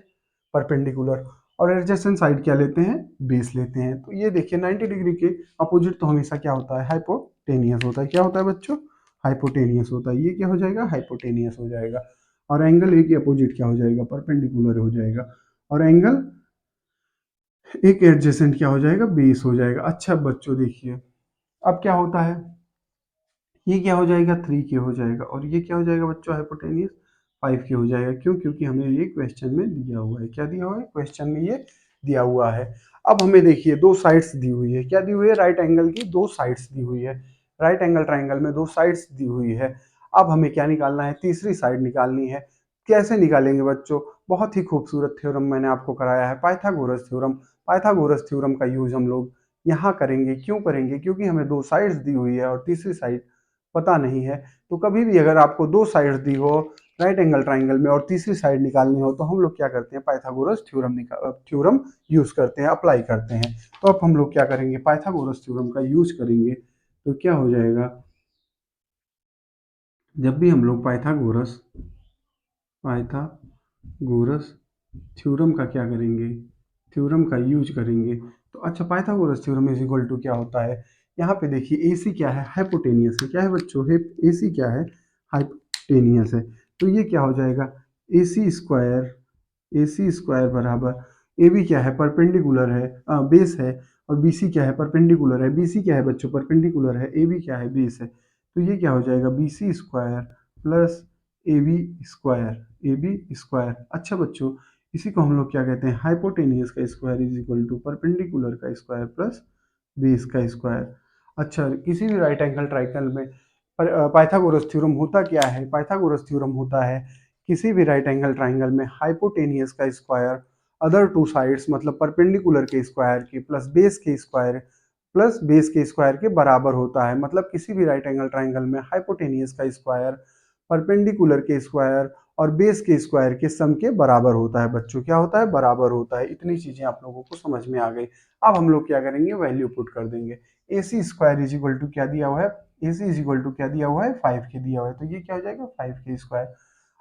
परपेंडिकुलर, और एडजेसेंट साइड क्या लेते हैं, बेस लेते हैं। तो ये देखिए 90 डिग्री के अपोजिट तो हमेशा क्या होता है, हाइपोटेनियस होता है। क्या होता है बच्चों, हाइपोटेनियस होता है। ये क्या हो जाएगा, हाइपोटेनियस हो जाएगा। और एंगल ए के अपोजिट क्या हो जाएगा, परपेंडिकुलर हो जाएगा। और एंगल एक एडजेसेंट क्या हो जाएगा, बेस हो जाएगा। अच्छा बच्चों देखिए, अब क्या होता है, ये क्या हो जाएगा, 3 के हो जाएगा, और ये क्या हो जाएगा बच्चों, हाइपोटेनियस 5 के हो जाएगा। क्यों, क्योंकि हमें ये क्वेश्चन में दिया हुआ है। क्या दिया हुआ है, क्वेश्चन में ये दिया हुआ है। अब हमें देखिए दो साइड्स दी हुई है। क्या दी हुई है, राइट एंगल की दो साइड्स दी हुई है। राइट एंगल ट्राइंगल में दो साइड्स दी हुई है। अब हमें क्या निकालना है, तीसरी साइड निकालनी है। कैसे निकालेंगे बच्चों, बहुत ही खूबसूरत थ्योरम मैंने आपको कराया है, पाइथागोरस थ्योरम। पाइथागोरस थ्योरम का यूज हम लोग यहाँ करेंगे। क्यों करेंगे, क्योंकि हमें दो साइड्स दी हुई है और तीसरी साइड पता नहीं है। तो कभी भी अगर आपको दो साइड्स दी हो राइट एंगल ट्राइंगल में और तीसरी साइड निकालनी हो, तो हम लोग क्या करते हैं, पाइथागोरस थ्योरम यूज करते हैं, अप्लाई करते हैं। तो अब हम लोग क्या करेंगे, पाइथागोरस थ्योरम का यूज करेंगे। तो क्या हो जाएगा, जब भी हम लोग पाइथागोरस थ्योरम का क्या करेंगे, थ्योरम का यूज करेंगे। तो अच्छा, Pythagoras theorem is equal to क्या होता है, यहाँ पे देखिए ए सी क्या है, हाइपोटेनियस है। क्या है बच्चों, ए सी क्या है, हाइपोटेनियस है। तो ये क्या हो जाएगा, ए सी स्क्वायर बराबर, ए बी क्या है, परपेंडिकुलर है, बेस है। और बी सी क्या है, परपेंडिकुलर है। बी सी क्या है बच्चों, परपेंडिकुलर है। ए बी क्या है, बेस है। तो ये क्या हो जाएगा, B C square plus A B square, A B square. अच्छा बच्चों, इसी को हम लोग क्या कहते हैं, हाइपोटेनियस का square is equal to perpendicular का स्क्वायर प्लस बेस का स्क्वायर। अच्छा, किसी भी राइट एंगल ट्राइंगल में पाइथागोरस थ्योरम होता क्या है, पाइथागोरस थ्योरम होता है किसी भी राइट एंगल ट्राइंगल में हाइपोटेनियस का स्क्वायर अदर टू साइड्स, मतलब परपेंडिकुलर के स्क्वायर के प्लस बेस के स्क्वायर के बराबर होता है। मतलब किसी भी राइट एंगल ट्राइंगल में हाइपोटेनियस का स्क्वायर परपेंडिकुलर के स्क्वायर और बेस के स्क्वायर के सम के बराबर होता है। बच्चों क्या होता है, बराबर होता है। इतनी चीजें आप लोगों को समझ में आ गई। अब हम लोग क्या करेंगे, वैल्यू पुट कर देंगे। ए सी स्क्वायर इज इक्वल टू क्या दिया हुआ है, ए सी इज इक्वल टू क्या दिया हुआ है, 5 के दिया हुआ है। तो ये क्या हो जाएगा, 5 के स्क्वायर।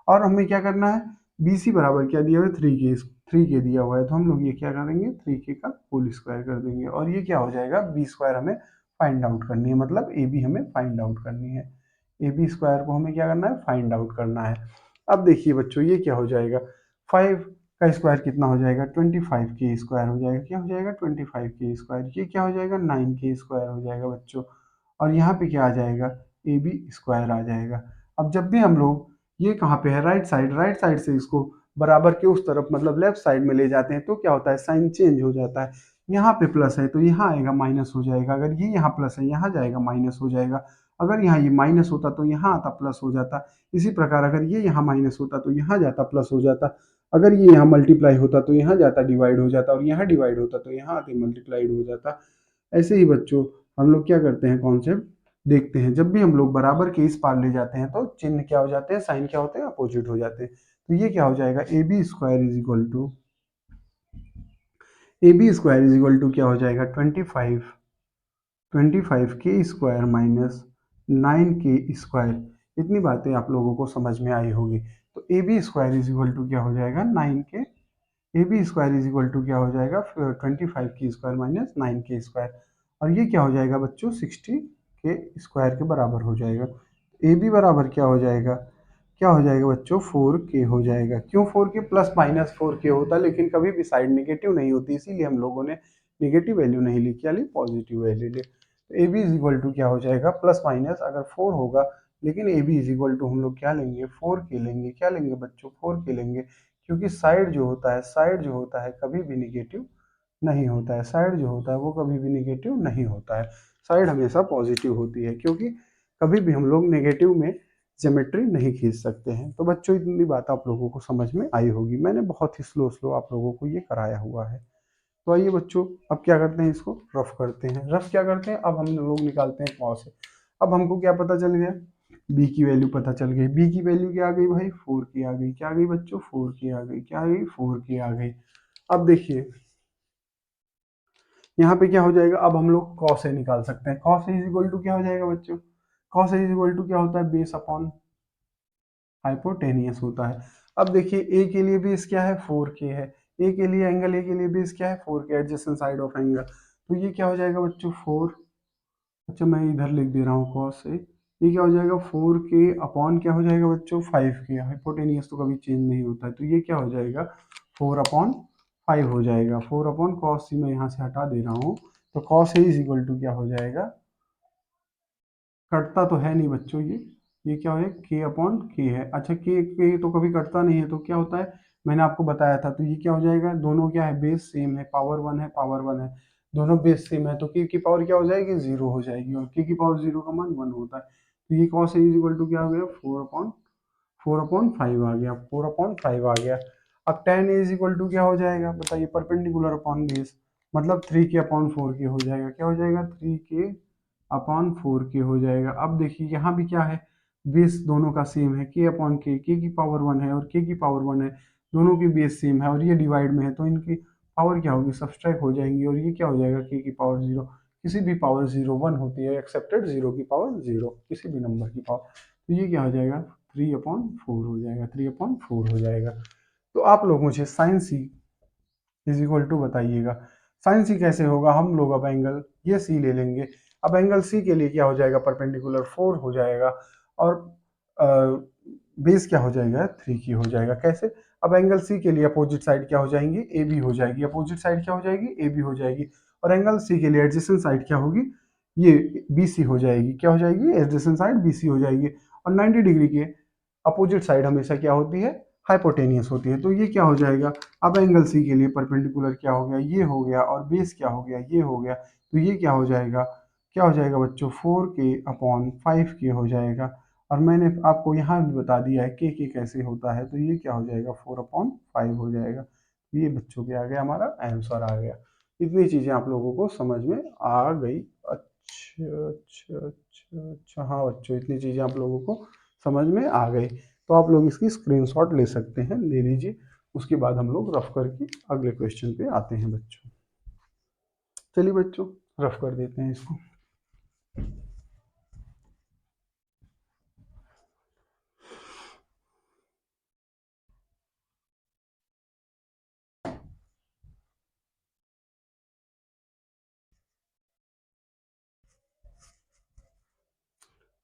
और हमें क्या करना है, बी सी बराबर क्या दिया हुआ है, 3 के दिया हुआ है। तो हम लोग ये क्या करेंगे, 3 के का होल स्क्वायर कर देंगे। और ये क्या हो जाएगा, बी स्क्वायर हमें फाइंड आउट करनी है, मतलब ए बी हमें फाइंड आउट करनी है। ए बी स्क्वायर को हमें क्या करना है, फाइंड आउट करना है। अब देखिए बच्चों, ये क्या हो जाएगा, 5 का स्क्वायर कितना हो जाएगा, 25 के स्क्वायर हो जाएगा। क्या हो जाएगा, 25 के स्क्वायर। ये क्या हो जाएगा, 9 के स्क्वायर हो जाएगा बच्चों। और यहाँ पे क्या आ जाएगा, ए बी स्क्वायर आ जाएगा। अब जब भी हम लोग, ये कहाँ पे है, राइट साइड से इसको बराबर के उस तरफ मतलब लेफ्ट साइड में ले जाते हैं, तो क्या होता है, साइन चेंज हो जाता है। यहाँ पे प्लस है तो यहाँ आएगा माइनस हो जाएगा। अगर ये यहाँ प्लस है, यहाँ जाएगा माइनस हो जाएगा। अगर यहाँ ये माइनस होता तो यहाँ आता प्लस हो जाता। इसी प्रकार अगर ये यहाँ माइनस होता तो यहाँ जाता प्लस हो जाता। अगर ये यहाँ मल्टीप्लाई होता तो यहाँ जाता डिवाइड हो जाता, और यहाँ डिवाइड होता तो यहाँ आते मल्टीप्लाइड हो जाता। ऐसे ही बच्चों, हम लोग क्या करते हैं, कॉन्सेप्ट देखते हैं। जब भी हम लोग बराबर के इस पार ले जाते हैं तो चिन्ह क्या हो जाते हैं, साइन क्या होते हैं, अपोजिट हो जाते हैं। तो ये क्या हो जाएगा, A B square is equal to क्या हो जाएगा, 25 के स्क्वायर माइनस 9 के स्क्वायर। इतनी बातें आप लोगों को समझ में आई होगी। तो A B square is equal to क्या हो जाएगा, 9 के, A B square is equal to क्या हो जाएगा, 25 के स्क्वायर माइनस 9 के स्क्वायर। और ये क्या हो जाएगा बच्चों, 60 के स्क्वायर के बराबर हो जाएगा। ए बी बराबर क्या हो जाएगा, क्या हो जाएगा बच्चों, 4 के हो जाएगा। क्यों 4 के, प्लस माइनस 4 के होता है, लेकिन कभी भी साइड नेगेटिव नहीं होती, इसीलिए हम लोगों ने नेगेटिव वैल्यू नहीं ली, क्या ली, पॉजिटिव वैल्यू ली। तो A B is equal to क्या हो जाएगा, प्लस माइनस अगर 4 होगा, लेकिन A B is equal to हम लोग क्या लेंगे, 4 के लेंगे। क्या लेंगे बच्चों, 4 के लेंगे। क्योंकि साइड जो होता है कभी भी निगेटिव नहीं होता है। साइड जो होता है वो कभी भी निगेटिव नहीं होता है। साइड हमेशा पॉजिटिव होती है, क्योंकि कभी भी हम लोग नेगेटिव में ज्योमेट्री नहीं खींच सकते हैं। तो बच्चों, इतनी बात आप लोगों को समझ में आई होगी। मैंने बहुत ही स्लो स्लो आप लोगों को ये कराया हुआ है। तो आइए बच्चों, अब क्या करते हैं, इसको रफ करते हैं। रफ क्या करते हैं, अब हम लोग निकालते हैं कॉस। अब हमको क्या पता चल गया, बी की वैल्यू पता चल गई। बी की वैल्यू क्या आ गई भाई, 4 की आ गई। क्या आ गई बच्चों, 4 की आ गई। क्या आ गई, 4 की आ गई। अब देखिए यहाँ पे क्या हो जाएगा, अब हम लोग कॉस ए निकाल सकते हैं। Cos A is equal to क्या हो जाएगा बच्चों, cos A is equal to क्या होता है, बेस अपॉन हाइपोटेनियस होता है। अब देखिए ए के लिए बेस क्या है, 4k है। ए के लिए एंगल ए के लिए बेस क्या है, 4k, adjacent side of angle. तो ये क्या हो जाएगा बच्चों, 4, अच्छा मैं इधर लिख दे रहा हूँ कॉस ए, ये क्या हो जाएगा 4k अपॉन क्या हो जाएगा बच्चों, 5k। हाइपोटेनियस तो कभी चेंज नहीं होता है, तो ये क्या हो जाएगा 4/5 हो जाएगा। 4/cos सी मैं यहाँ से हटा दे रहा हूँ, तो cos A is equal to क्या हो जाएगा, कटता तो है नहीं बच्चों ये क्या है, k/k है। अच्छा के तो कभी कटता नहीं है, तो क्या होता है, मैंने आपको बताया था। तो ये क्या हो जाएगा, दोनों क्या है, बेस सेम है, पावर 1 है, पावर 1 है, दोनों बेस सेम है, तो के की पावर क्या हो जाएगी, 0 हो जाएगी, और के की पावर 0 का मान 1 होता है। तो ये cos a is equal to क्या हो गया, 4/5 आ गया, 4/5 आ गया। अब tan a is equal to क्या हो जाएगा बताइए, परपेंडिकुलर अपॉन बेस, मतलब 3k/4k हो जाएगा। क्या हो जाएगा, 3k/4k हो जाएगा। अब देखिए यहाँ भी क्या है, बेस दोनों का सेम है, k/k, की पावर 1 है और k की पावर 1 है, दोनों की बेस सेम है और ये डिवाइड में है, तो इनकी पावर क्या होगी, सब्सट्रैक्ट हो जाएंगी, और ये क्या हो जाएगा, k की पावर 0, किसी भी पावर 0 1 होती है, एक्सेप्टेड 0 की पावर 0, किसी भी नंबर की पावर। तो ये क्या हो जाएगा, 3/4 हो जाएगा, 3/4 हो जाएगा। तो आप लोग मुझे sine C is equal to बताइएगा, साइन सी कैसे होगा, हम लोग अब एंगल ये सी ले लेंगे। अब एंगल सी के लिए क्या हो जाएगा, परपेंडिकुलर 4 हो जाएगा, और बेस क्या हो जाएगा, 3k हो जाएगा। कैसे, अब एंगल सी के लिए अपोजिट साइड क्या हो जाएंगी, ए बी हो जाएगी, अपोजिट साइड क्या हो जाएगी, ए बी हो जाएगी, और एंगल सी के लिए एडजेसेंट साइड क्या होगी, ये बी सी हो जाएगी। क्या हो जाएगी, एडजेसेंट साइड बी सी हो जाएगी, और 90 डिग्री के अपोजिट साइड हमेशा क्या होती है, हाइपोटेनियस होती है। तो ये क्या हो जाएगा, अब एंगल सी के लिए परपेंडिकुलर क्या हो गया, ये हो गया, और बेस क्या हो गया, ये हो गया। तो ये क्या हो जाएगा, क्या हो जाएगा बच्चों, 4k/5k हो जाएगा। और मैंने आपको यहाँ भी बता दिया है के कैसे होता है, तो ये क्या हो जाएगा, 4/5 हो जाएगा। ये बच्चों के आ गया, हमारा आंसर आ गया। इतनी चीज़ें आप लोगों को समझ में आ गई। अच्छा अच्छा अच्छा अच्छा, हाँ बच्चों, इतनी चीज़ें आप लोगों को समझ में आ गई। तो आप लोग इसकी स्क्रीनशॉट ले सकते हैं, ले लीजिए। उसके बाद हम लोग रफ करके अगले क्वेश्चन पे आते हैं बच्चों। चलिए बच्चों, रफ कर देते हैं इसको।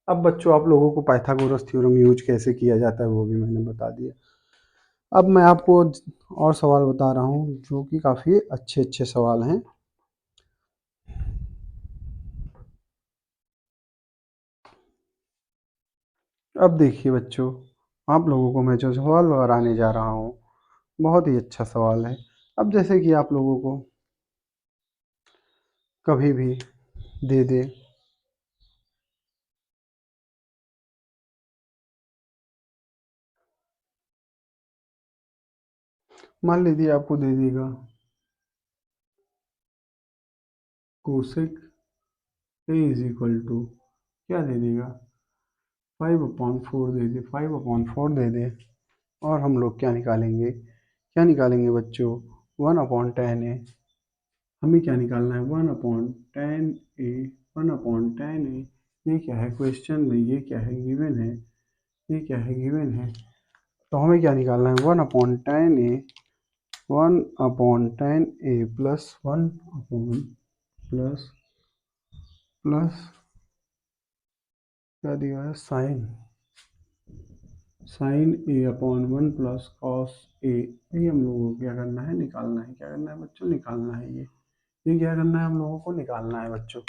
अब बच्चों आप लोगों को पाइथागोरस थ्योरम यूज कैसे किया जाता है वो भी मैंने बता दिया। अब मैं आपको और सवाल बता रहा हूँ जो कि काफ़ी अच्छे अच्छे सवाल हैं। अब देखिए बच्चों, आप लोगों को मैं जो सवाल कराने जा रहा हूँ बहुत ही अच्छा सवाल है। अब जैसे कि आप लोगों को कभी भी दे दे, मान लीजिए आपको दे देगा cosec A is equal to, क्या दे देगा, 5/4 दे दे, 5/4 दे दे, और हम लोग क्या निकालेंगे, क्या निकालेंगे बच्चों, 1/10 ए। हमें क्या निकालना है, 1/10 ए, 1/10 ए। ये क्या है क्वेश्चन में, ये क्या है गिवन है, ये क्या है गिवन है। तो हमें क्या निकालना है, 1/10 A, 1/10 A plus 1 plus plus क्या दिया है, sine, sine a/1 plus cos A. ये हम लोगों को क्या करना है, निकालना है। क्या करना है बच्चों, निकालना है ये क्या करना है, हम लोगों को निकालना है बच्चों।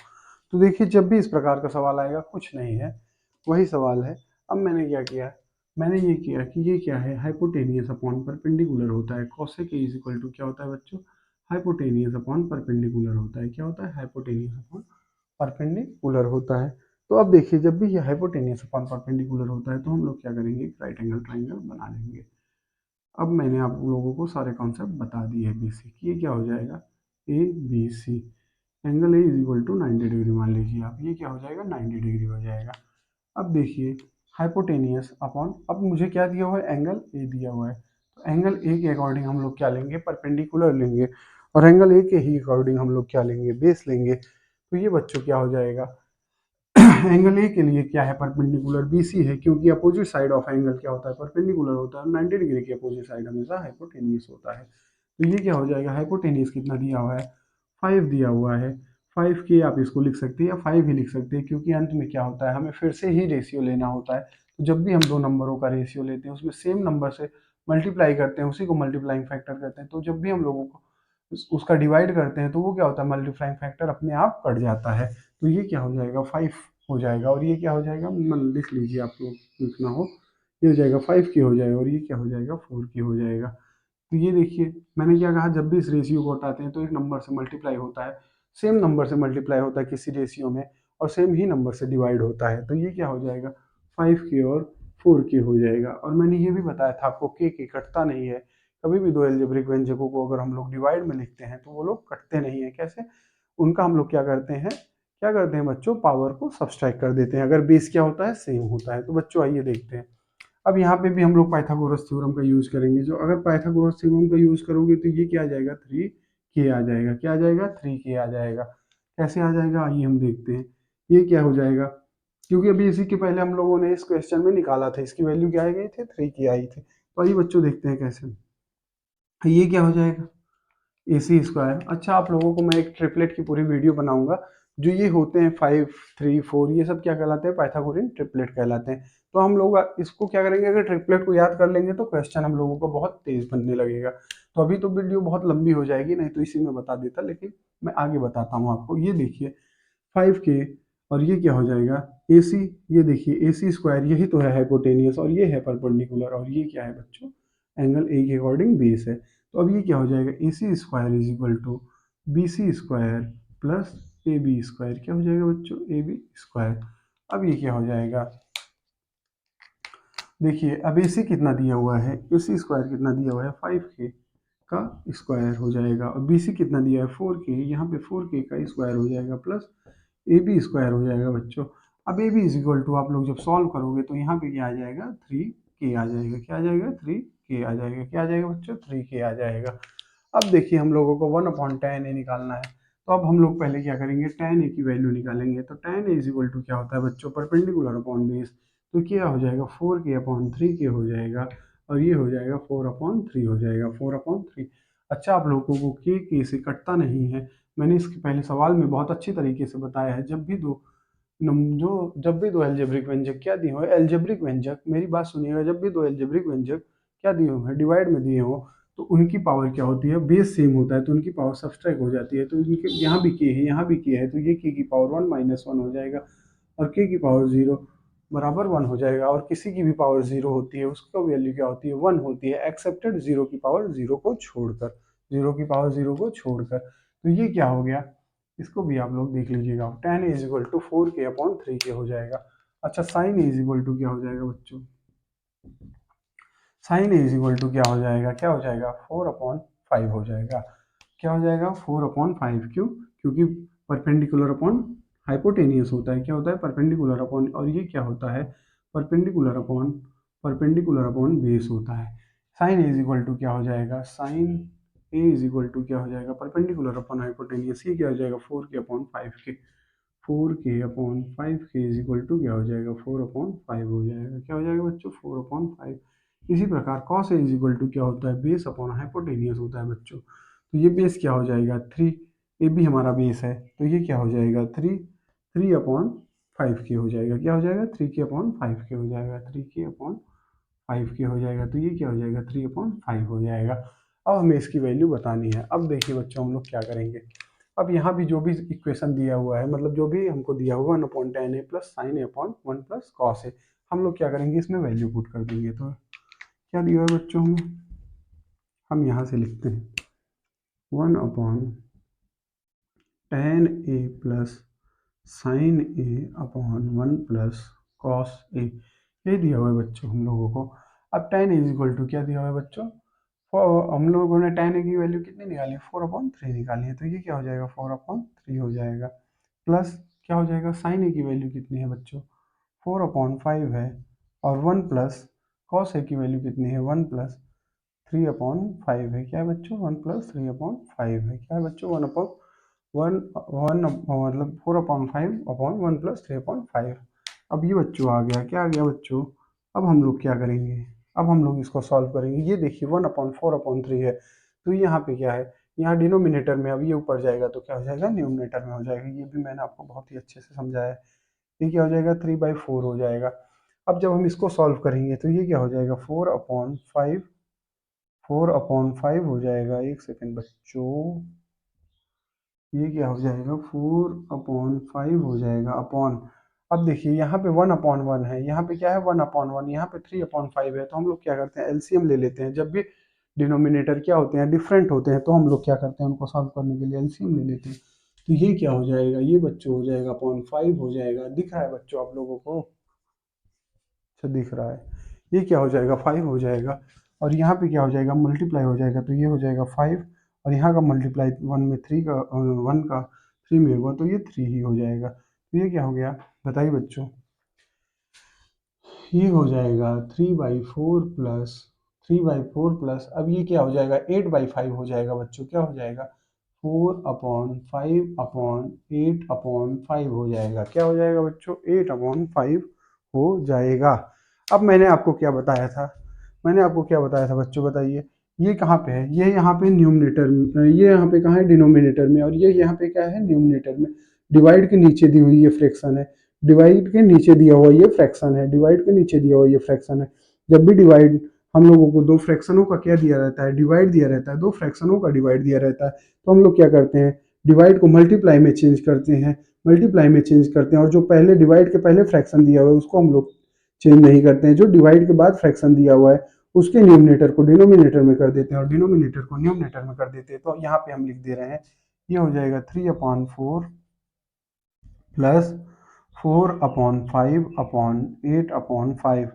तो देखिए, जब भी इस प्रकार का सवाल आएगा कुछ नहीं है, वही सवाल है। अब मैंने क्या किया, मैंने ये किया कि ये क्या है, हाइपोटेनियस अपॉन परपेंडिकुलर होता है। कॉसेक इज इक्वल टू क्या होता है बच्चों, हाइपोटेनियस अपॉन परपेंडिकुलर होता है। क्या होता है, हाइपोटेनियस अपॉन परपेंडिकुलर होता है। तो अब देखिए, जब भी ये हाइपोटेनियस अपॉन परपेंडिकुलर होता है तो हम लोग क्या करेंगे, राइट एंगल ट्राइंगल बना लेंगे। अब मैंने आप लोगों को सारे कॉन्सेप्ट बता दिए हैं बेसिक। ये क्या हो जाएगा, A B C, angle A is equal to 90 degree मान लीजिए आप, ये क्या हो जाएगा, 90 डिग्री हो जाएगा। अब देखिए, हाइपोटेनियस अपॉन, अब मुझे क्या दिया हुआ है, एंगल ए दिया हुआ है, तो एंगल ए के अकॉर्डिंग हम लोग क्या लेंगे, परपेंडिकुलर लेंगे, और एंगल ए के ही अकॉर्डिंग हम लोग क्या लेंगे, बेस लेंगे। तो ये बच्चों क्या हो जाएगा, एंगल ए के लिए क्या है, परपेंडिकुलर बीसी है, क्योंकि अपोजिट साइड ऑफ एंगल क्या होता है, परपेंडिकुलर होता है। 90 डिग्री की अपोजिट साइड हमेशा हाइपोटेनियस होता है। तो ये क्या हो जाएगा, हाइपोटेनियस कितना दिया हुआ है, 5 दिया हुआ है। 5 के आप इसको लिख सकते हैं या 5 ही लिख सकते हैं, क्योंकि अंत में क्या होता है, हमें फिर से ही रेशियो लेना होता है। तो जब भी हम दो नंबरों का रेशियो लेते हैं उसमें सेम नंबर से मल्टीप्लाई करते हैं, उसी को मल्टीप्लाइंग फैक्टर कहते हैं। तो जब भी हम लोगों को उसका डिवाइड करते हैं तो वो क्या होता है, मल्टीप्लाइंग फैक्टर अपने आप कट जाता है। तो ये क्या हो जाएगा, 5 हो जाएगा। और ये क्या हो जाएगा, मन लिख लीजिए, आप लोग लिखना हो, ये हो जाएगा 5 की हो जाएगा, और ये क्या हो जाएगा, 4 की हो जाएगा। तो ये देखिए मैंने क्या कहा, जब भी इस रेशियो को हटाते हैं तो एक नंबर से मल्टीप्लाई होता है, सेम नंबर से मल्टीप्लाई होता है किसी रेशियो में, और सेम ही नंबर से डिवाइड होता है। तो ये क्या हो जाएगा, 5 के और 4 के हो जाएगा। और मैंने ये भी बताया था आपको, के कटता नहीं है। कभी भी दो एल्जेब्रिक व्यंजकों को अगर हम लोग डिवाइड में लिखते हैं तो वो लोग कटते नहीं है। कैसे, उनका हम लोग क्या करते हैं बच्चों, पावर को सब्सट्रैक्ट कर देते हैं, अगर बेस क्या होता है, सेम होता है। तो बच्चों आइए देखते हैं। अब यहाँ पे भी हम लोग पाइथागोरस थ्योरम का यूज करेंगे। जो अगर पाइथागोरस थ्योरम का यूज करोगे तो ये क्या आ जाएगा, 3 के आ जाएगा। क्या आ जाएगा, 3 के आ जाएगा। कैसे आ जाएगा, आइए हम देखते हैं। ये क्या हो जाएगा, क्योंकि अभी इसी के पहले हम लोगों ने इस क्वेश्चन में निकाला था, इसकी वैल्यू क्या आई गई थी, 3 के आई थी। तो आइए बच्चों देखते हैं कैसे। ये क्या हो जाएगा, AC²। अच्छा, आप लोगों को मैं एक ट्रिपलेट की पूरी वीडियो बनाऊंगा। जो ये होते हैं 5, 3, 4, ये सब क्या कहलाते हैं, पाइथागोरियन ट्रिपलेट कहलाते हैं। तो हम लोग इसको क्या करेंगे, अगर ट्रिपलेट को याद कर लेंगे तो क्वेश्चन हम लोगों को बहुत तेज बनने लगेगा। तो अभी तो वीडियो बहुत लंबी हो जाएगी, नहीं तो इसी में बता देता, लेकिन मैं आगे बताता हूँ आपको। ये देखिए 5 के, और ये क्या हो जाएगा, AC। ये देखिए AC², यही तो है हाइपोटेनियस, और ये है परपेंडिकुलर, और ये क्या है बच्चों, एंगल ए के अकॉर्डिंग बेस है। तो अब ये क्या हो जाएगा, AC² is equal to BC² plus AB²। क्या हो जाएगा बच्चों, AB²। अब ये क्या हो जाएगा, देखिए अब AC कितना दिया हुआ है, AC² कितना दिया हुआ है, 5 के का स्क्वायर हो जाएगा, और BC कितना दिया है, 4 के, यहाँ पे 4 के का स्क्वायर हो जाएगा, प्लस AB² हो जाएगा बच्चों। अब AB इज इक्वल टू, आप लोग जब सॉल्व करोगे तो यहाँ पे क्या आ जाएगा, 3 के आ जाएगा। क्या आ जाएगा, 3 के आ जाएगा। क्या आ जाएगा बच्चों, 3 के आ जाएगा। अब देखिए हम लोगों को 1/tan A निकालना है। तो अब हम लोग पहले क्या करेंगे, tan A की वैल्यू निकालेंगे। तो tan A is equal to क्या होता है बच्चों, परपेंडिकुलर अपॉन बेस। तो क्या हो जाएगा, 4 के/3 के हो जाएगा, और ये हो जाएगा 4/3 हो जाएगा, 4/3। अच्छा, आप लोगों को के से कटता नहीं है। मैंने इसके पहले सवाल में बहुत अच्छी तरीके से बताया है। जब भी दो एल्जेब्रिक व्यंजक क्या दिए हो, एल्जेब्रिक व्यंजक, मेरी बात सुनिएगा, जब भी दो एल्जेब्रिक व्यंजक क्या दिए हो, डिवाइड में दिए हो, तो उनकी पावर क्या होती है, बेस सेम होता है तो उनकी पावर सब्सट्रैक्ट हो जाती है। तो इनके यहाँ भी के है, यहाँ भी के है, तो ये के की पावर 1 - 1 हो जाएगा, और के की पावर 0 बराबर 1 हो जाएगा। और किसी की भी पावर 0 होती है, उसका वैल्यू क्या होती है, 1 होती है, एक्सेप्टेड 0 की पावर 0 को छोड़कर, 0 की पावर 0 को छोड़कर। तो ये क्या हो गया, इसको भी आप लोग देख लीजिएगा। tan इज इक्वल टू 4 के/3 के हो जाएगा। अच्छा, साइन इज इक्वल टू क्या हो जाएगा बच्चों, साइन इज इक्वल टू क्या हो जाएगा, क्या हो जाएगा, 4/5 हो जाएगा। क्या हो जाएगा, 4/5। क्यों, क्योंकि परपेंडिकुलर अपॉन हाइपोटेनियस होता है। क्या होता है, परपेंडिकुलर अपॉन, और ये क्या होता है, परपेंडिकुलर अपॉन बेस होता है। साइन इज इक्वल टू क्या हो जाएगा, sine A is equal to क्या हो जाएगा, परपेंडिकुलर अपॉन हाइपोटेनियस। ये क्या हो जाएगा, 4 के/5 के, 4 के/5 के इज इक्वल टू क्या हो जाएगा, 4/5 हो जाएगा। क्या हो जाएगा बच्चों, 4/5। इसी प्रकार cos A is equal to क्या होता है, बेस अपॉन हाइपोटेनियस होता है बच्चों। तो ये बेस क्या हो जाएगा, 3। ए भी हमारा बेस है, तो ये क्या हो जाएगा, 3/5 के हो जाएगा। क्या हो जाएगा, 3 के/5 के हो जाएगा, 3 के/5 के हो जाएगा। तो ये क्या हो जाएगा, 3/5 हो जाएगा। अब हमें इसकी वैल्यू बतानी है। अब देखिए बच्चों, हम लोग क्या करेंगे। अब यहाँ भी जो भी इक्वेशन दिया हुआ है, मतलब जो भी हमको दिया हुआ 1/tan A plus sine A/1 plus cos A, हम लोग क्या करेंगे, इसमें वैल्यू पुट कर देंगे। तो क्या दिया हुआ है बच्चों हमें, हम यहाँ से लिखते हैं 1/tan A plus sine A/1 plus cos A, ये दिया हुआ है बच्चों हम लोगों को। अब tan इज इक्वल टू क्या दिया हुआ है बच्चों, हम लोगों ने tan A की वैल्यू कितनी निकाली, 4/3 निकाली है। तो ये क्या हो जाएगा, 4/3 हो जाएगा, प्लस क्या हो जाएगा, साइन ए की वैल्यू कितनी है बच्चों, 4/5 है, और 1 प्लस कॉस ए की वैल्यू कितनी है, 1 प्लस 3/5 है। क्या है बच्चों, 1 प्लस 3/5 है। क्या है बच्चों, 1/5 वन वन मतलब 4/5/1 + 3/5। अब ये बच्चों आ गया, क्या आ गया बच्चों? अब हम लोग क्या करेंगे? अब हम लोग इसको सॉल्व करेंगे। ये देखिए 1/4/3 है, तो यहाँ पे क्या है, यहाँ डिनोमिनेटर में, अब ये ऊपर जाएगा तो क्या हो जाएगा, न्यूमरेटर में हो जाएगा। ये भी मैंने आपको बहुत ही अच्छे से समझाया है। ये क्या हो जाएगा, 3/4 हो जाएगा। अब जब हम इसको सॉल्व करेंगे तो ये क्या हो जाएगा, 4/5 हो जाएगा। एक सेकेंड बच्चों, ये क्या हो जाएगा, 4/5 हो जाएगा अपॉन। अब देखिए यहाँ पे 1/1 है, यहाँ पे क्या है 1/1, यहाँ पे 3/5 है। तो हम लोग क्या करते हैं, एलसीएम ले लेते हैं। जब भी डिनोमिनेटर क्या होते हैं, डिफरेंट होते हैं, तो हम लोग क्या करते हैं, उनको सॉल्व करने के लिए एलसीएम ले लेते हैं। तो ये क्या हो जाएगा, ये बच्चों हो जाएगा अपॉन 5 हो जाएगा। दिख रहा है बच्चों आप लोगों को? अच्छा दिख रहा है। ये क्या हो जाएगा, 5 हो जाएगा। और यहाँ पे क्या हो जाएगा, मल्टीप्लाई हो जाएगा, तो ये हो जाएगा 5। और यहाँ का मल्टीप्लाई 1 में होगा, तो ये 3 ही हो जाएगा। तो ये क्या हो गया, बताइए बच्चों? ये हो जाएगा 3/4 प्लस अब ये क्या हो जाएगा, 8/5 हो जाएगा बच्चों। क्या हो जाएगा, 4/5/8/5 हो जाएगा। क्या हो जाएगा बच्चों, 8/5 हो जाएगा। अब मैंने आपको क्या बताया था, मैंने आपको क्या बताया था बच्चों, बताइए? ये कहाँ पे है, ये यहाँ पे न्यूमरेटर में, ये यहाँ पे कहाँ है, डिनोमिनेटर में। और ये यहाँ पे क्या है, न्यूमरेटर में। डिवाइड के नीचे दी हुई ये फ्रैक्शन है, डिवाइड के नीचे दिया हुआ ये फ्रैक्शन है, डिवाइड के नीचे दिया हुआ ये फ्रैक्शन है। जब भी डिवाइड, हम लोगों को दो फ्रैक्शनों का क्या दिया रहता है, डिवाइड दिया रहता है, दो फ्रैक्शनों का डिवाइड दिया रहता है। तो हम लोग क्या करते हैं, डिवाइड को मल्टीप्लाई में चेंज करते हैं, मल्टीप्लाई में चेंज करते हैं। और जो पहले डिवाइड के पहले फ्रैक्शन दिया हुआ है उसको हम लोग चेंज नहीं करते हैं। जो डिवाइड के बाद फ्रैक्शन दिया हुआ है उसके न्यूमरेटर को डिनोमिनेटर में कर देते हैं, और डिनोमिनेटर को न्यूमरेटर में कर देते हैं। तो यहाँ पे हम लिख दे रहे हैं, ये हो जाएगा 3/4 प्लस 4/5/8/5।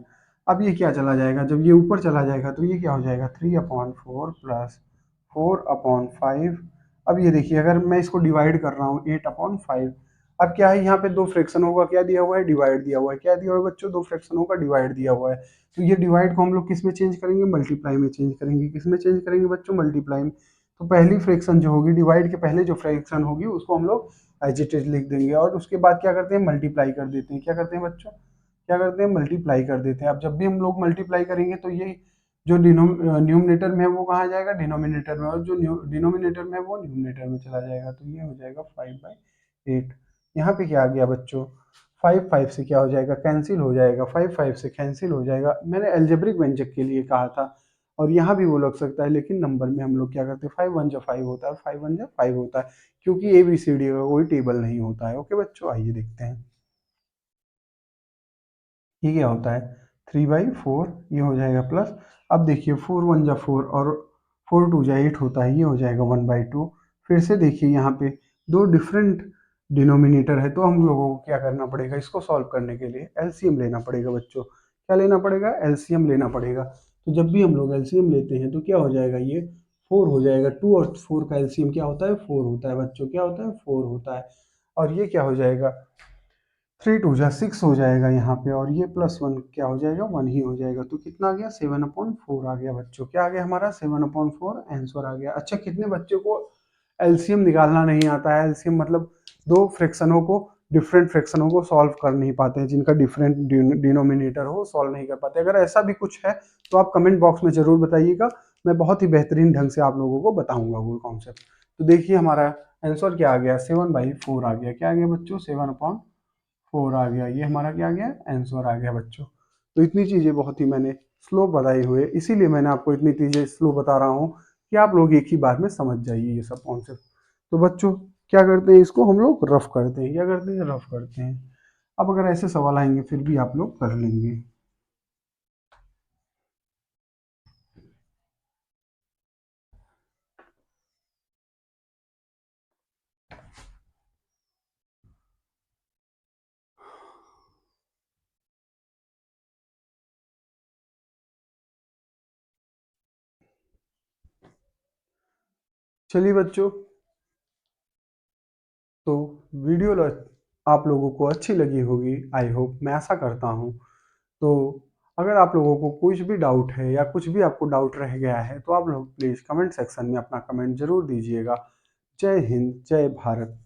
अब ये क्या चला जाएगा, जब ये ऊपर चला जाएगा तो ये क्या हो जाएगा, 3/4 प्लस 4/5। अब ये देखिए, अगर मैं इसको डिवाइड कर रहा हूँ 8/5, अब क्या है, यहाँ पे दो फ्रैक्शनों का क्या दिया हुआ है, डिवाइड दिया हुआ है। क्या दिया हुआ है बच्चों, दो फ्रैक्शनों का डिवाइड दिया हुआ है। तो ये डिवाइड को हम लोग किस में चेंज करेंगे, मल्टीप्लाई में चेंज करेंगे। किस में चेंज करेंगे बच्चों, मल्टीप्लाई में। तो पहली फ्रैक्शन जो होगी, डिवाइड के पहले जो फ्रैक्शन होगी उसको हम लोग एज इट इज लिख देंगे, और उसके बाद क्या करते हैं, मल्टीप्लाई कर देते हैं। क्या करते हैं बच्चों, क्या करते हैं, मल्टीप्लाई कर देते हैं। अब जब भी हम लोग मल्टीप्लाई करेंगे तो ये जो न्यूमरेटर में है वो कहाँ जाएगा, डिनोमिनेटर में, और जो डिनोमिनेटर में है वो न्यूमरेटर में चला जाएगा। तो ये हो जाएगा 5/8। यहाँ पे क्या आ गया बच्चों, 5 से क्या हो जाएगा, कैंसिल हो जाएगा। 5 से कैंसिल हो जाएगा। मैंने एल्जेब्रिक व्यंजक के लिए कहा था, और यहाँ भी वो लग सकता है, लेकिन नंबर में हम लोग क्या करते हैं, 5 1 5 होता है, 5 1 5 होता है, क्योंकि ABCD का कोई टेबल नहीं होता है। ओके बच्चों, आइए देखते हैं ये क्या होता है, 3/4, ये हो जाएगा प्लस। अब देखिए 4 1 4 और 4 2 8 होता है, ये हो जाएगा 1/2। फिर से देखिए यहाँ पे दो डिफरेंट डिनोमिनेटर है, तो हम लोगों को क्या करना पड़ेगा, इसको सॉल्व करने के लिए एलसीएम लेना पड़ेगा बच्चों। क्या लेना पड़ेगा, एलसीएम लेना पड़ेगा। तो जब भी हम लोग एलसीएम लेते हैं तो क्या हो जाएगा, ये 4 हो जाएगा। 2 और 4 का एलसीएम क्या होता है, 4 होता है बच्चों। क्या होता है, 4 होता है। और ये क्या हो जाएगा, 3 2 6 हो जाएगा यहाँ पे, और ये +1 क्या हो जाएगा, 1 ही हो जाएगा। तो कितना आ गया, 7/4 आ गया बच्चों। क्या आ गया हमारा, 7/4 आंसर आ गया। अच्छा, कितने बच्चों को एलसीएम निकालना नहीं आता है? एलसीएम मतलब दो फ्रैक्शनों को, डिफरेंट फ्रैक्शनों को सॉल्व कर नहीं पाते हैं, जिनका डिफरेंट डिनोमिनेटर हो, सॉल्व नहीं कर पाते। अगर ऐसा भी कुछ है तो आप कमेंट बॉक्स में जरूर बताइएगा, मैं बहुत ही बेहतरीन ढंग से आप लोगों को बताऊंगा वो कॉन्सेप्ट। तो देखिए हमारा आंसर क्या आ गया, 7/4 आ गया। क्या आ गया बच्चों, 7/4 आ गया। ये हमारा क्या आ गया, आंसर आ गया बच्चों। तो इतनी चीज़ें बहुत ही मैंने स्लो बताई हुई है, इसीलिए मैंने आपको इतनी चीज़ें स्लो बता रहा हूँ कि आप लोग एक ही बार में समझ जाइए ये सब कॉन्सेप्ट। तो बच्चों क्या करते हैं, इसको हम लोग रफ करते हैं। क्या करते हैं, रफ करते हैं। अब अगर ऐसे सवाल आएंगे फिर भी आप लोग कर लेंगे। चलिए बच्चों, तो वीडियो आप लोगों को अच्छी लगी होगी, आई होप, मैं आशा करता हूँ। तो अगर आप लोगों को कुछ भी डाउट है या कुछ भी आपको डाउट रह गया है तो आप लोग प्लीज़ कमेंट सेक्शन में अपना कमेंट ज़रूर दीजिएगा। जय हिंद, जय भारत।